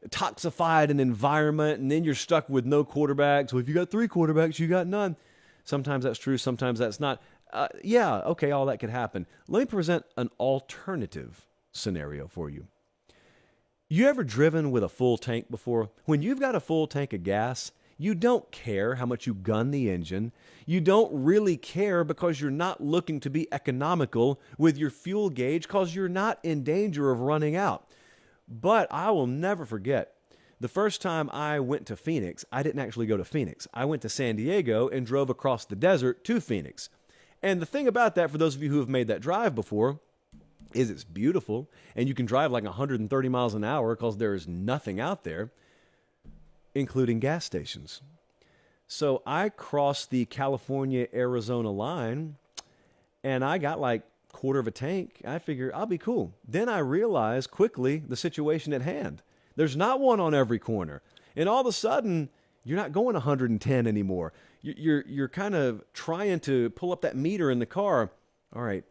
toxified an environment, and then you're stuck with no quarterbacks. Well, if you got 3 quarterbacks, you got none. Sometimes that's true, sometimes that's not. Yeah, okay, all that could happen. Let me present an alternative scenario for you. You ever driven with a full tank before? When you've got a full tank of gas, you don't care how much you gun the engine. You don't really care because you're not looking to be economical with your fuel gauge because you're not in danger of running out. But I will never forget the first time I went to Phoenix. I didn't actually go to Phoenix. I went to San Diego and drove across the desert to Phoenix. And the thing about that, for those of you who have made that drive before, is it's beautiful, and you can drive like 130 miles an hour because there is nothing out there, including gas stations. So I crossed the California-Arizona line, and I got like quarter of a tank. I figure I'll be cool. Then I realized quickly the situation at hand. There's not one on every corner. And all of a sudden, you're not going 110 anymore. You're kind of trying to pull up that meter in the car. All right,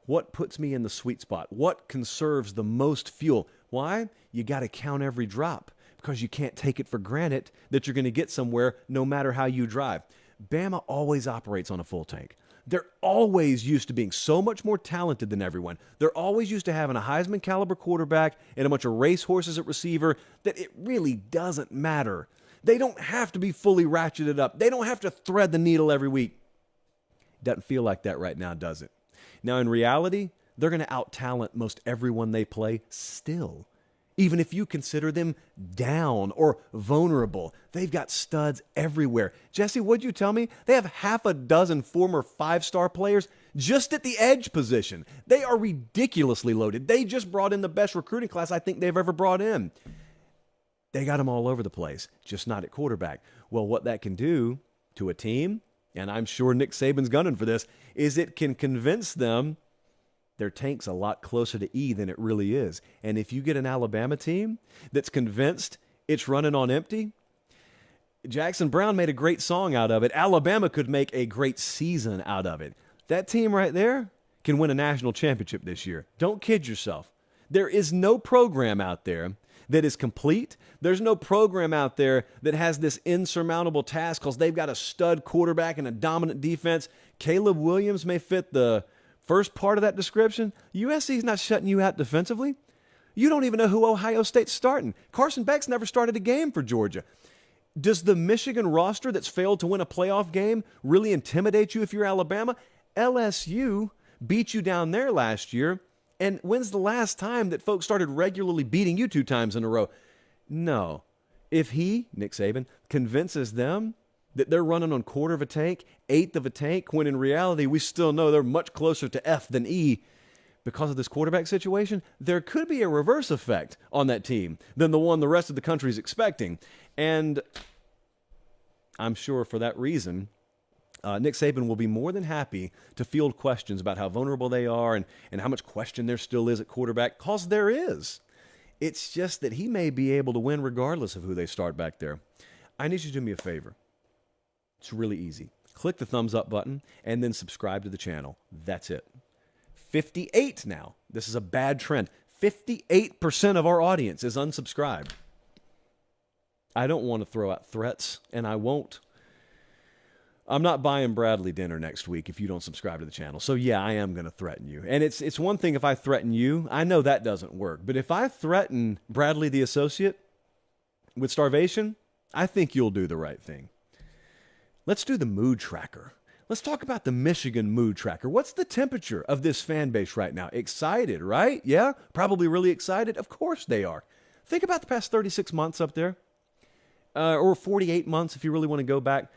what puts me in the sweet spot? What conserves the most fuel? Why? You got to count every drop because you can't take it for granted that you're going to get somewhere no matter how you drive. Bama always operates on a full tank. They're always used to being so much more talented than everyone. They're always used to having a Heisman caliber quarterback and a bunch of racehorses at receiver that it really doesn't matter. They don't have to be fully ratcheted up. They don't have to thread the needle every week. Doesn't feel like that right now, does it? Now, in reality, they're going to out-talent most everyone they play still. Even if you consider them down or vulnerable, they've got studs everywhere. Jesse, what'd you tell me? They have half a dozen former 5-star players just at the edge position. They are ridiculously loaded. They just brought in the best recruiting class I think they've ever brought in. They got them all over the place, just not at quarterback. Well, what that can do to a team, and I'm sure Nick Saban's gunning for this, is it can convince them their tank's a lot closer to E than it really is. And if you get an Alabama team that's convinced it's running on empty, Jackson Brown made a great song out of it. Alabama could make a great season out of it. That team right there can win a national championship this year. Don't kid yourself. There is no program out there that is complete. There's no program out there that has this insurmountable task because they've got a stud quarterback and a dominant defense. Caleb Williams may fit the first part of that description. USC's not shutting you out defensively. You don't even know who Ohio State's starting. Carson Beck's never started a game for Georgia. Does the Michigan roster that's failed to win a playoff game really intimidate you if you're Alabama? LSU beat you down there last year. And when's the last time that folks started regularly beating you 2 times in a row? No. If he, Nick Saban, convinces them that they're running on quarter of a tank, eighth of a tank, when in reality we still know they're much closer to F than E because of this quarterback situation, there could be a reverse effect on that team than the one the rest of the country is expecting. And I'm sure for that reason, Nick Saban will be more than happy to field questions about how vulnerable they are and how much question there still is at quarterback, because there is. It's just that he may be able to win regardless of who they start back there. I need you to do me a favor. It's really easy. Click the thumbs up button and then subscribe to the channel. That's it. 58 now. This is a bad trend. 58% of our audience is unsubscribed. I don't want to throw out threats, and I won't. I'm not buying Bradley dinner next week if you don't subscribe to the channel. So yeah, I am going to threaten you. And it's one thing if I threaten you. I know that doesn't work. But if I threaten Bradley the associate with starvation, I think you'll do the right thing. Let's do the mood tracker. Let's talk about the Michigan mood tracker. What's the temperature of this fan base right now? Excited, right? Yeah, probably really excited. Of course they are. Think about the past 36 months up there, or 48 months if you really want to go back.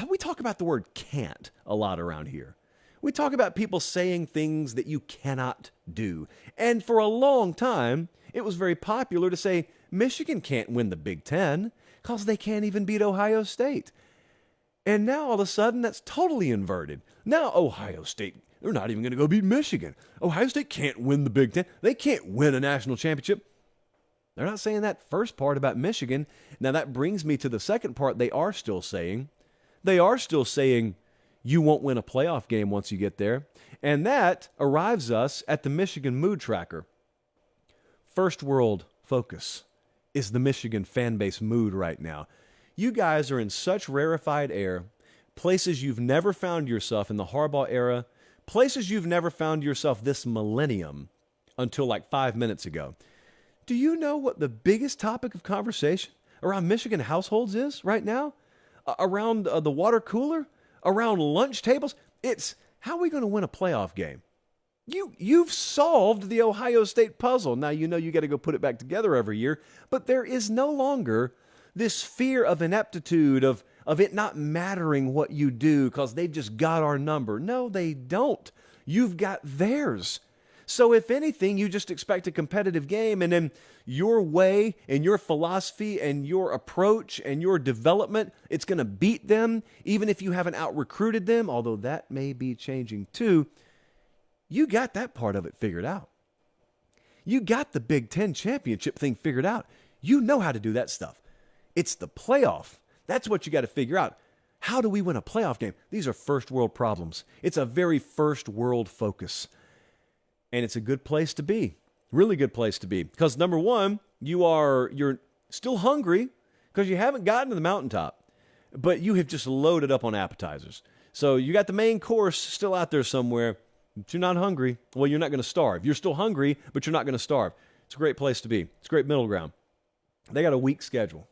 We talk about the word can't a lot around here. We talk about people saying things that you cannot do. And for a long time, it was very popular to say Michigan can't win the Big Ten because they can't even beat Ohio State. And now all of a sudden, that's totally inverted. Now Ohio State, they're not even going to go beat Michigan. Ohio State can't win the Big Ten. They can't win a national championship. They're not saying that first part about Michigan. Now that brings me to the second part they are still saying. They are still saying you won't win a playoff game once you get there. And that arrives us at the Michigan mood tracker. First world focus. is the Michigan fan base mood right now. You guys are in such rarefied air, places you've never found yourself in the Harbaugh era, places you've never found yourself this millennium until like 5 minutes ago. Do you know what the biggest topic of conversation around Michigan households is right now? Around the water cooler? Around lunch tables? It's how are we going to win a playoff game? You've solved the Ohio State puzzle. Now you know you got to go put it back together every year, but there is no longer this fear of ineptitude, of it not mattering what you do because they've just got our number. No, they don't. You've got theirs. So if anything, you just expect a competitive game, and then your way and your philosophy and your approach and your development, it's going to beat them, even if you haven't out-recruited them, although that may be changing too. You got that part of it figured out. You got the Big Ten championship thing figured out. You know how to do that stuff. It's the playoff. That's what you got to figure out. How do we win a playoff game? These are first world problems. It's a very first world focus. And it's a good place to be. Really good place to be. Because number one, you're still hungry because you haven't gotten to the mountaintop, but you have just loaded up on appetizers. So you got the main course still out there somewhere, but you're not hungry. Well, you're not going to starve. You're still hungry, but you're not going to starve. It's a great place to be. It's a great middle ground. They got a weak schedule.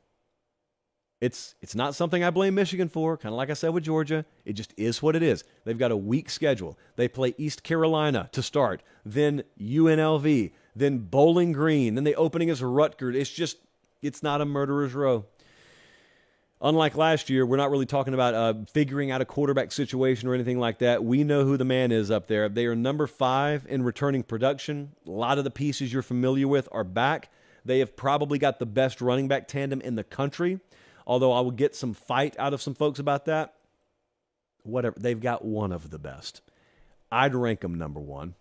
It's not something I blame Michigan for, kind of like I said with Georgia. It just is what it is. They've got a weak schedule. They play East Carolina to start, then UNLV, then Bowling Green, then they open against Rutgers. It's not a murderer's row. Unlike last year, we're not really talking about figuring out a quarterback situation or anything like that. We know who the man is up there. They are number 5 in returning production. A lot of the pieces you're familiar with are back. They have probably got the best running back tandem in the country. Although I will get some fight out of some folks about that. Whatever. They've got one of the best. I'd rank them number 1.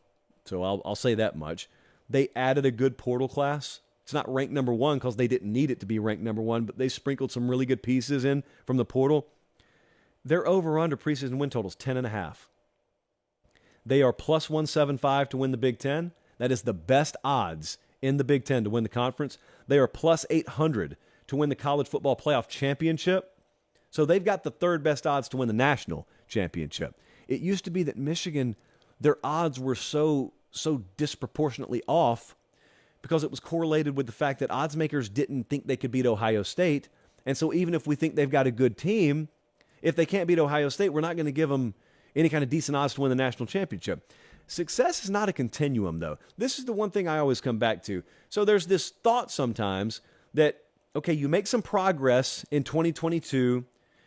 So I'll say that much. They added a good portal class. It's not ranked number 1 because they didn't need it to be ranked number 1, but they sprinkled some really good pieces in from the portal. Their over-under preseason win total is 10.5. They are plus 175 to win the Big Ten. That is the best odds in the Big Ten to win the conference. They are plus 800 to win the college football playoff championship. So they've got the third best odds to win the national championship. It used to be that Michigan, their odds were so disproportionately off because it was correlated with the fact that odds makers didn't think they could beat Ohio State. And so even if we think they've got a good team, if they can't beat Ohio State, we're not going to give them any kind of decent odds to win the national championship. Success is not a continuum, though. This is the one thing I always come back to. So there's this thought sometimes that, okay, you make some progress in 2022,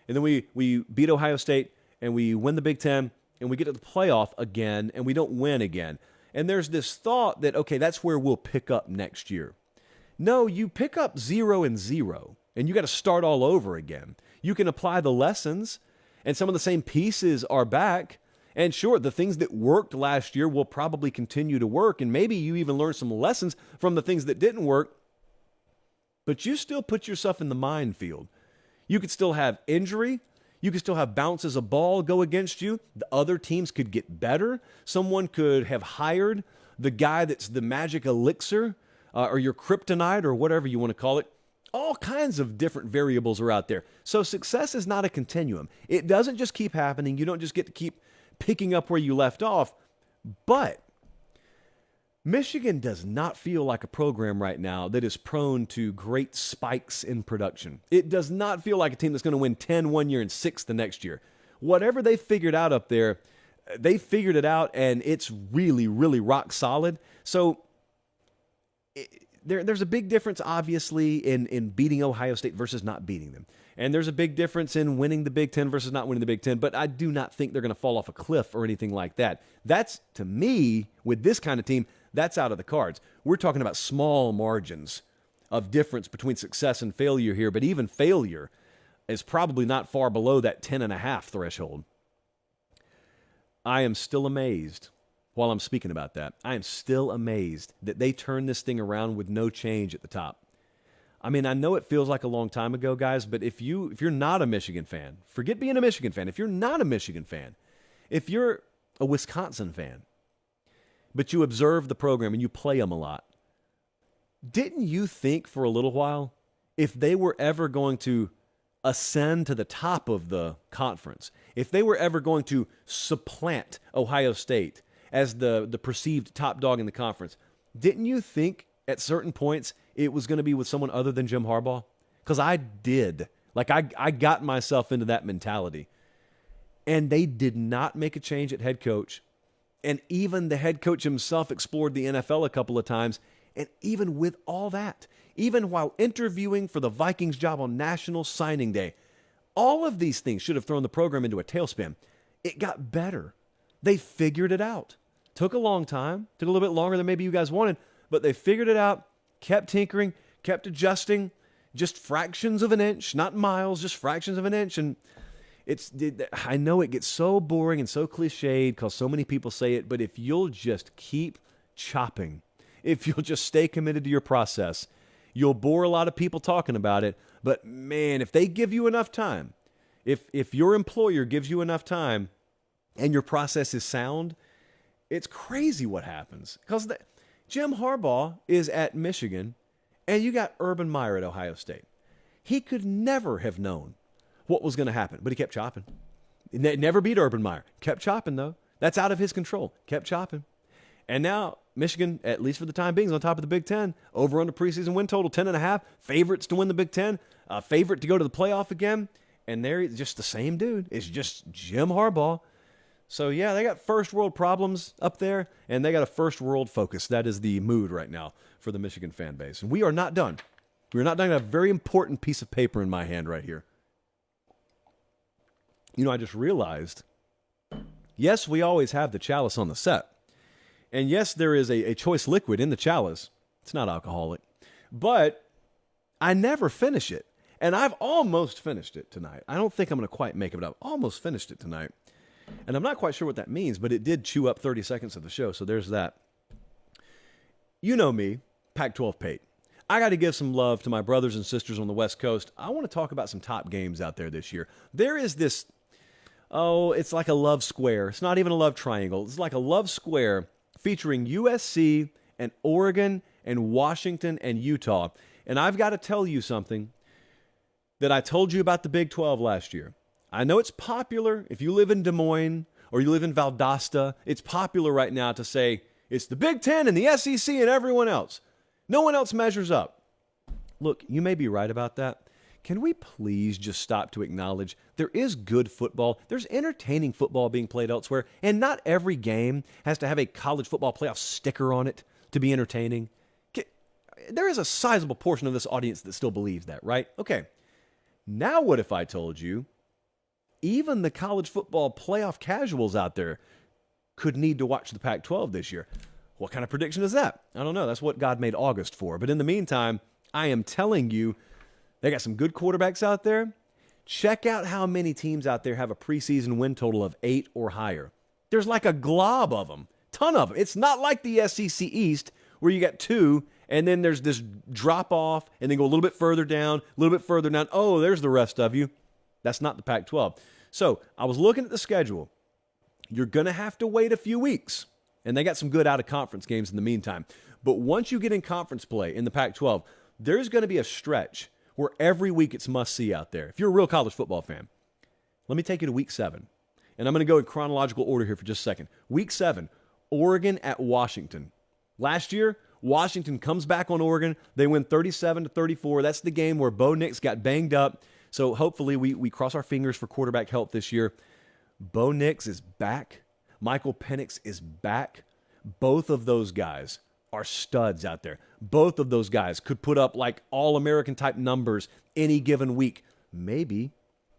and then we beat Ohio State, and we win the Big Ten, and we get to the playoff again, and we don't win again. And there's this thought that, okay, that's where we'll pick up next year. No, you pick up 0 and 0, and you got to start all over again. You can apply the lessons, and some of the same pieces are back. And sure, the things that worked last year will probably continue to work, and maybe you even learn some lessons from the things that didn't work. But you still put yourself in the minefield. You could still have injury. You could still have bounces of ball go against you. The other teams could get better. Someone could have hired the guy that's the magic elixir or your kryptonite or whatever you want to call it. All kinds of different variables are out there. So success is not a continuum. It doesn't just keep happening. You don't just get to keep picking up where you left off. But Michigan does not feel like a program right now that is prone to great spikes in production. It does not feel like a team that's going to win 10 one year and 6 the next year. Whatever they figured out up there, they figured it out, and it's really, really rock solid. So there's a big difference, obviously, in beating Ohio State versus not beating them. And there's a big difference in winning the Big Ten versus not winning the Big Ten. But I do not think they're going to fall off a cliff or anything like that. That's, to me, with this kind of team, that's out of the cards. We're talking about small margins of difference between success and failure here, but even failure is probably not far below that 10.5 threshold. I am still amazed while I'm speaking about that. I am still amazed that they turned this thing around with no change at the top. I mean, I know it feels like a long time ago, guys, but if you're not a Michigan fan, forget being a Michigan fan. If you're not a Michigan fan, if you're a Wisconsin fan, but you observe the program and you play them a lot, Didn't you think for a little while, if they were ever going to ascend to the top of the conference, if they were ever going to supplant Ohio State as the perceived top dog in the conference, didn't you think at certain points it was going to be with someone other than Jim Harbaugh? Because I did. Like, I got myself into that mentality. And they did not make a change at head coach. And even the head coach himself explored the NFL a couple of times. And even with all that, even while interviewing for the Vikings job on National Signing Day, all of these things should have thrown the program into a tailspin. It got better. They figured it out. Took a long time. Took a little bit longer than maybe you guys wanted. But they figured it out, kept tinkering, kept adjusting, just fractions of an inch, not miles, just fractions of an inch. And I know it gets so boring and so cliched because so many people say it, but if you'll just keep chopping, if you'll just stay committed to your process, you'll bore a lot of people talking about it. But man, if they give you enough time, if your employer gives you enough time and your process is sound, it's crazy what happens. Because Jim Harbaugh is at Michigan, and you got Urban Meyer at Ohio State. He could never have known what was going to happen, but he kept chopping. Never beat Urban Meyer. Kept chopping, though. That's out of his control. Kept chopping. And now Michigan, at least for the time being, is on top of the Big Ten. Over under preseason win total, 10.5. Favorites to win the Big Ten. Favorite to go to the playoff again. And they're just the same dude. It's just Jim Harbaugh. So, yeah, they got first world problems up there, and they got a first world focus. That is the mood right now for the Michigan fan base. And we are not done. We are not done. I have a very important piece of paper in my hand right here. You know, I just realized, yes, we always have the chalice on the set. And yes, there is a choice liquid in the chalice. It's not alcoholic. But I never finish it. And I've almost finished it tonight. I don't think I'm going to quite make it, but I've almost finished it tonight. And I'm not quite sure what that means, but it did chew up 30 seconds of the show, so there's that. You know me, Pac-12 Pate. I got to give some love to my brothers and sisters on the West Coast. I want to talk about some top games out there this year. There is this, it's like a love square. It's not even a love triangle. It's like a love square featuring USC and Oregon and Washington and Utah. And I've got to tell you something that I told you about the Big 12 last year. I know it's popular. If you live in Des Moines or you live in Valdosta, it's popular right now to say it's the Big Ten and the SEC and everyone else. No one else measures up. Look, you may be right about that. Can we please just stop to acknowledge there is good football? There's entertaining football being played elsewhere, and not every game has to have a college football playoff sticker on it to be entertaining. There is a sizable portion of this audience that still believes that, right? Okay. Now what if I told you even the college football playoff casuals out there could need to watch the Pac-12 this year? What kind of prediction is that? I don't know. That's what God made August for. But in the meantime, I am telling you, they got some good quarterbacks out there. Check out how many teams out there have a preseason win total of 8 or higher. There's like a glob of them. Ton of them. It's not like the SEC East where you got 2 and then there's this drop off and then go a little bit further down, a little bit further down. Oh, there's the rest of you. That's not the Pac-12. So I was looking at the schedule. You're going to have to wait a few weeks. And they got some good out-of-conference games in the meantime. But once you get in conference play in the Pac-12, there's going to be a stretch where every week it's must-see out there. If you're a real college football fan, let me take you to Week 7. And I'm going to go in chronological order here for just a second. Week 7, Oregon at Washington. Last year, Washington comes back on Oregon. They win 37-34. That's the game where Bo Nix got banged up. So hopefully we cross our fingers for quarterback help this year. Bo Nix is back. Michael Penix is back. Both of those guys are studs out there. Both of those guys could put up like All-American type numbers any given week. Maybe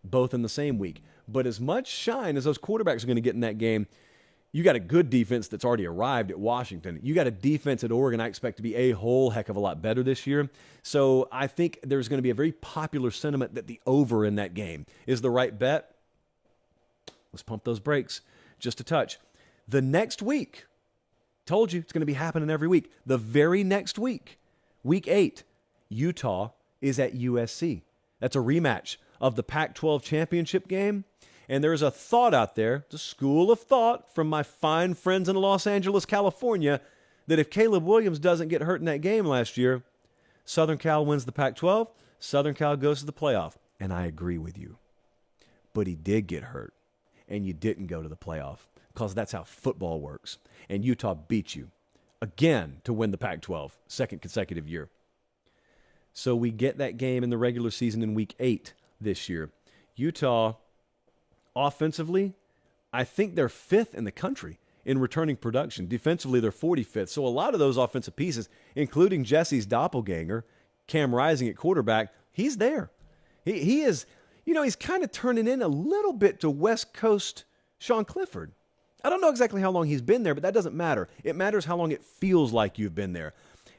both in the same week. But as much shine as those quarterbacks are going to get in that game, you got a good defense that's already arrived at Washington. You got a defense at Oregon I expect to be a whole heck of a lot better this year. So I think there's going to be a very popular sentiment that the over in that game is the right bet. Let's pump those brakes just a touch. The next week, told you it's going to be happening every week. The very next week, Week 8, Utah is at USC. That's a rematch of the Pac-12 championship game. And there's a thought out there, the school of thought from my fine friends in Los Angeles, California, that if Caleb Williams doesn't get hurt in that game last year, Southern Cal wins the Pac-12. Southern Cal goes to the playoff. And I agree with you. But he did get hurt. And you didn't go to the playoff. Because that's how football works. And Utah beat you again to win the Pac-12, second consecutive year. So we get that game in the regular season in week 8 this year. Utah, offensively, I think they're 5th in the country in returning production. Defensively, they're 45th. So a lot of those offensive pieces, including Jesse's doppelganger, Cam Rising at quarterback, he's there. He is, he's kind of turning in a little bit to West Coast Sean Clifford. I don't know exactly how long he's been there, but that doesn't matter. It matters how long it feels like you've been there.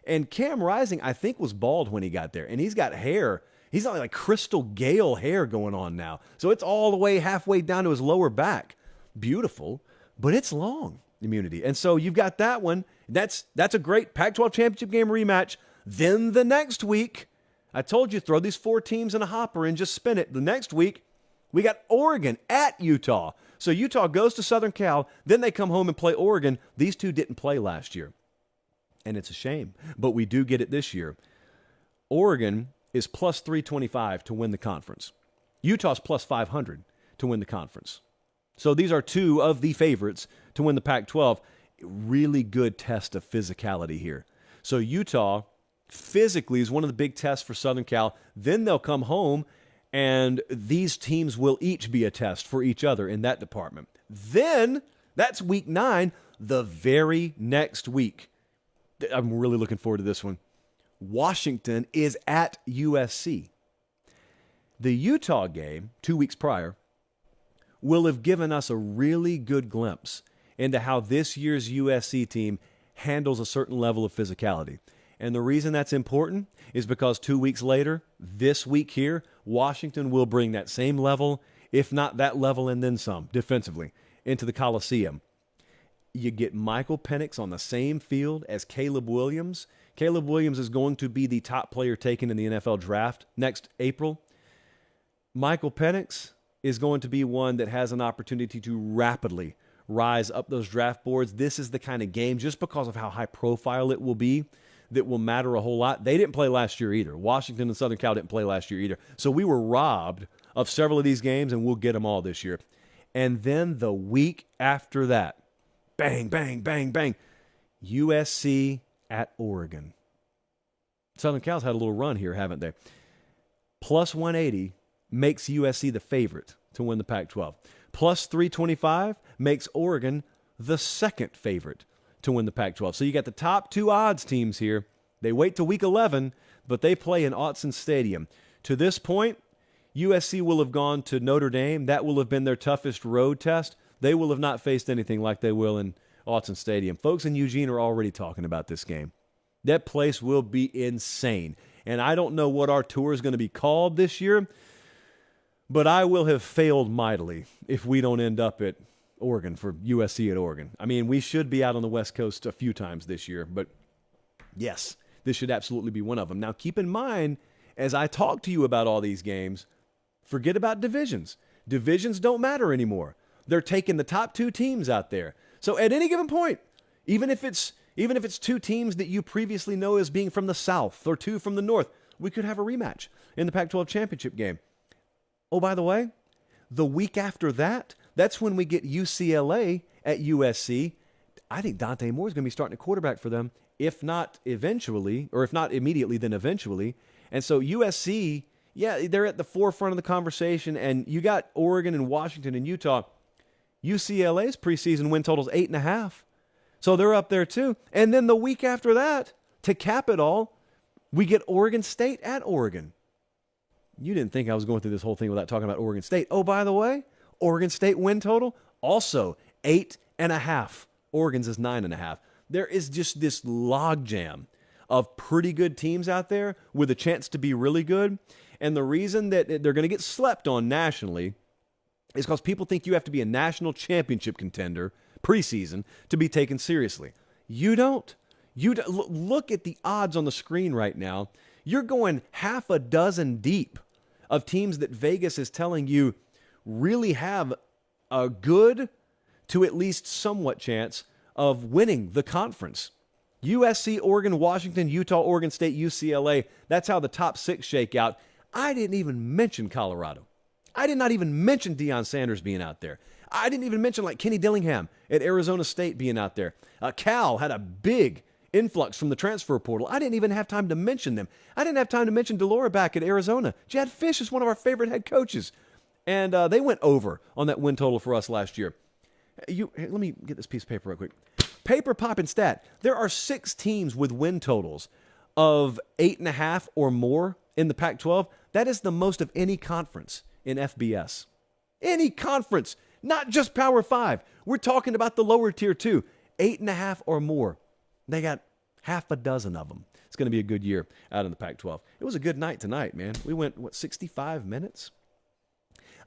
And Cam Rising, I think, was bald when he got there. And he's got hair. He's got like Crystal Gale hair going on now. So it's all the way halfway down to his lower back. Beautiful, but it's long, immunity. And so you've got that one. That's a great Pac-12 championship game rematch. Then the next week, I told you, throw these 4 teams in a hopper and just spin it. The next week, we got Oregon at Utah. So Utah goes to Southern Cal, then they come home and play Oregon. These two didn't play last year. And it's a shame, but we do get it this year. Oregon is plus 325 to win the conference. Utah's plus 500 to win the conference. So these are 2 of the favorites to win the Pac-12. Really good test of physicality here. So Utah physically is one of the big tests for Southern Cal. Then they'll come home, and these teams will each be a test for each other in that department. Then, that's week 9, the very next week. I'm really looking forward to this one. Washington is at USC. The Utah game, 2 weeks prior, will have given us a really good glimpse into how this year's USC team handles a certain level of physicality. And the reason that's important is because 2 weeks later, this week here, Washington will bring that same level, if not that level and then some, defensively, into the Coliseum. You get Michael Penix on the same field as Caleb Williams. Caleb Williams is going to be the top player taken in the NFL draft next April. Michael Penix is going to be one that has an opportunity to rapidly rise up those draft boards. This is the kind of game, just because of how high profile it will be, that will matter a whole lot. They didn't play last year either. Washington and Southern Cal didn't play last year either. So we were robbed of several of these games, and we'll get them all this year. And then the week after that, bang, bang, bang, bang, USC at Oregon. Southern Cal's had a little run here, haven't they? Plus 180 makes USC the favorite to win the Pac-12. Plus 325 makes Oregon the second favorite to win the Pac-12. So you got the top 2 odds teams here. They wait till week 11, but they play in Autzen Stadium. To this point, USC will have gone to Notre Dame. That will have been their toughest road test. They will have not faced anything like they will in Autzen Stadium. Folks in Eugene are already talking about this game. That place will be insane. And I don't know what our tour is going to be called this year, but I will have failed mightily if we don't end up at Oregon for USC at Oregon. I mean, we should be out on the West Coast a few times this year, but yes, this should absolutely be one of them. Now, keep in mind, as I talk to you about all these games, forget about divisions. Divisions don't matter anymore. They're taking the top 2 teams out there. So at any given point, even if it's 2 teams that you previously know as being from the South or 2 from the North, we could have a rematch in the Pac-12 championship game. Oh, by the way, the week after that, that's when we get UCLA at USC. I think Dante Moore is going to be starting a quarterback for them, if not eventually, or if not immediately, then eventually. And so USC, yeah, they're at the forefront of the conversation, and you got Oregon and Washington and Utah. UCLA's preseason win total is 8.5. So they're up there too. And then the week after that, to cap it all, we get Oregon State at Oregon. You didn't think I was going through this whole thing without talking about Oregon State. Oh, by the way, Oregon State win total, also 8.5. Oregon's is 9.5. There is just this logjam of pretty good teams out there with a chance to be really good. And the reason that they're going to get slept on nationally is because people think you have to be a national championship contender preseason to be taken seriously. You don't. Look at the odds on the screen right now. You're going half a dozen deep of teams that Vegas is telling you really have a good to at least somewhat chance of winning the conference. USC, Oregon, Washington, Utah, Oregon State, UCLA. That's how the top 6 shake out. I didn't even mention Colorado. I did not even mention Deion Sanders being out there. I didn't even mention like Kenny Dillingham at Arizona State being out there. Cal had a big influx from the transfer portal. I didn't even have time to mention them. I didn't have time to mention Delora back at Arizona. Jed Fish is one of our favorite head coaches. And they went over on that win total for us last year. Let me get this piece of paper real quick. Paper popping stat. There are 6 teams with win totals of 8.5 or more in the Pac-12. That is the most of any conference in FBS. Any conference, not just Power 5. We're talking about the lower tier too. 8.5 or more. They got half a dozen of them. It's going to be a good year out in the Pac-12. It was a good night tonight, man. We went, 65 minutes?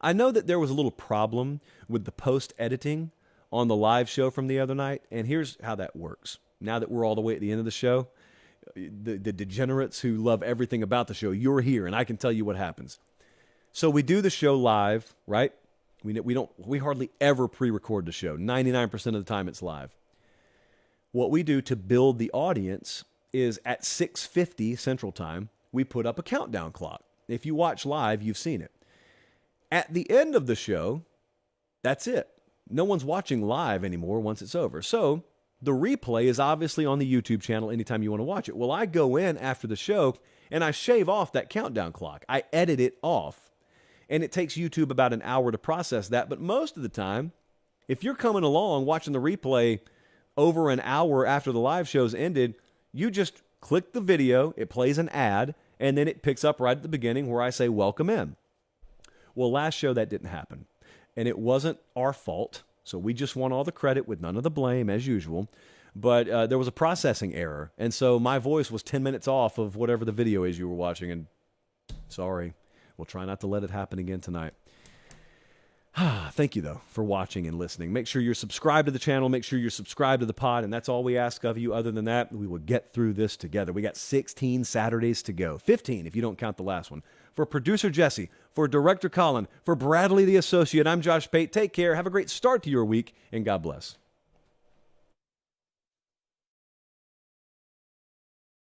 I know that there was a little problem with the post-editing on the live show from the other night, and here's how that works. Now that we're all the way at the end of the show, the degenerates who love everything about the show, you're here, and I can tell you what happens. So we do the show live, right? We hardly ever pre-record the show. 99% of the time it's live. What we do to build the audience is at 6:50 Central Time, we put up a countdown clock. If you watch live, you've seen it. At the end of the show, that's it. No one's watching live anymore once it's over. So the replay is obviously on the YouTube channel anytime you want to watch it. Well, I go in after the show and I shave off that countdown clock. I edit it off. And it takes YouTube about an hour to process that. But most of the time, if you're coming along watching the replay over an hour after the live show's ended, you just click the video, it plays an ad, and then it picks up right at the beginning where I say, welcome in. Well, last show that didn't happen. And it wasn't our fault. So we just want all the credit with none of the blame as usual. But there was a processing error. And so my voice was 10 minutes off of whatever the video is you were watching. And sorry. We'll try not to let it happen again tonight. Thank you, though, for watching and listening. Make sure you're subscribed to the channel. Make sure you're subscribed to the pod. And that's all we ask of you. Other than that, we will get through this together. We got 16 Saturdays to go. 15 if you don't count the last one. For producer Jesse, for director Colin, for Bradley the associate, I'm Josh Pate. Take care. Have a great start to your week, and God bless.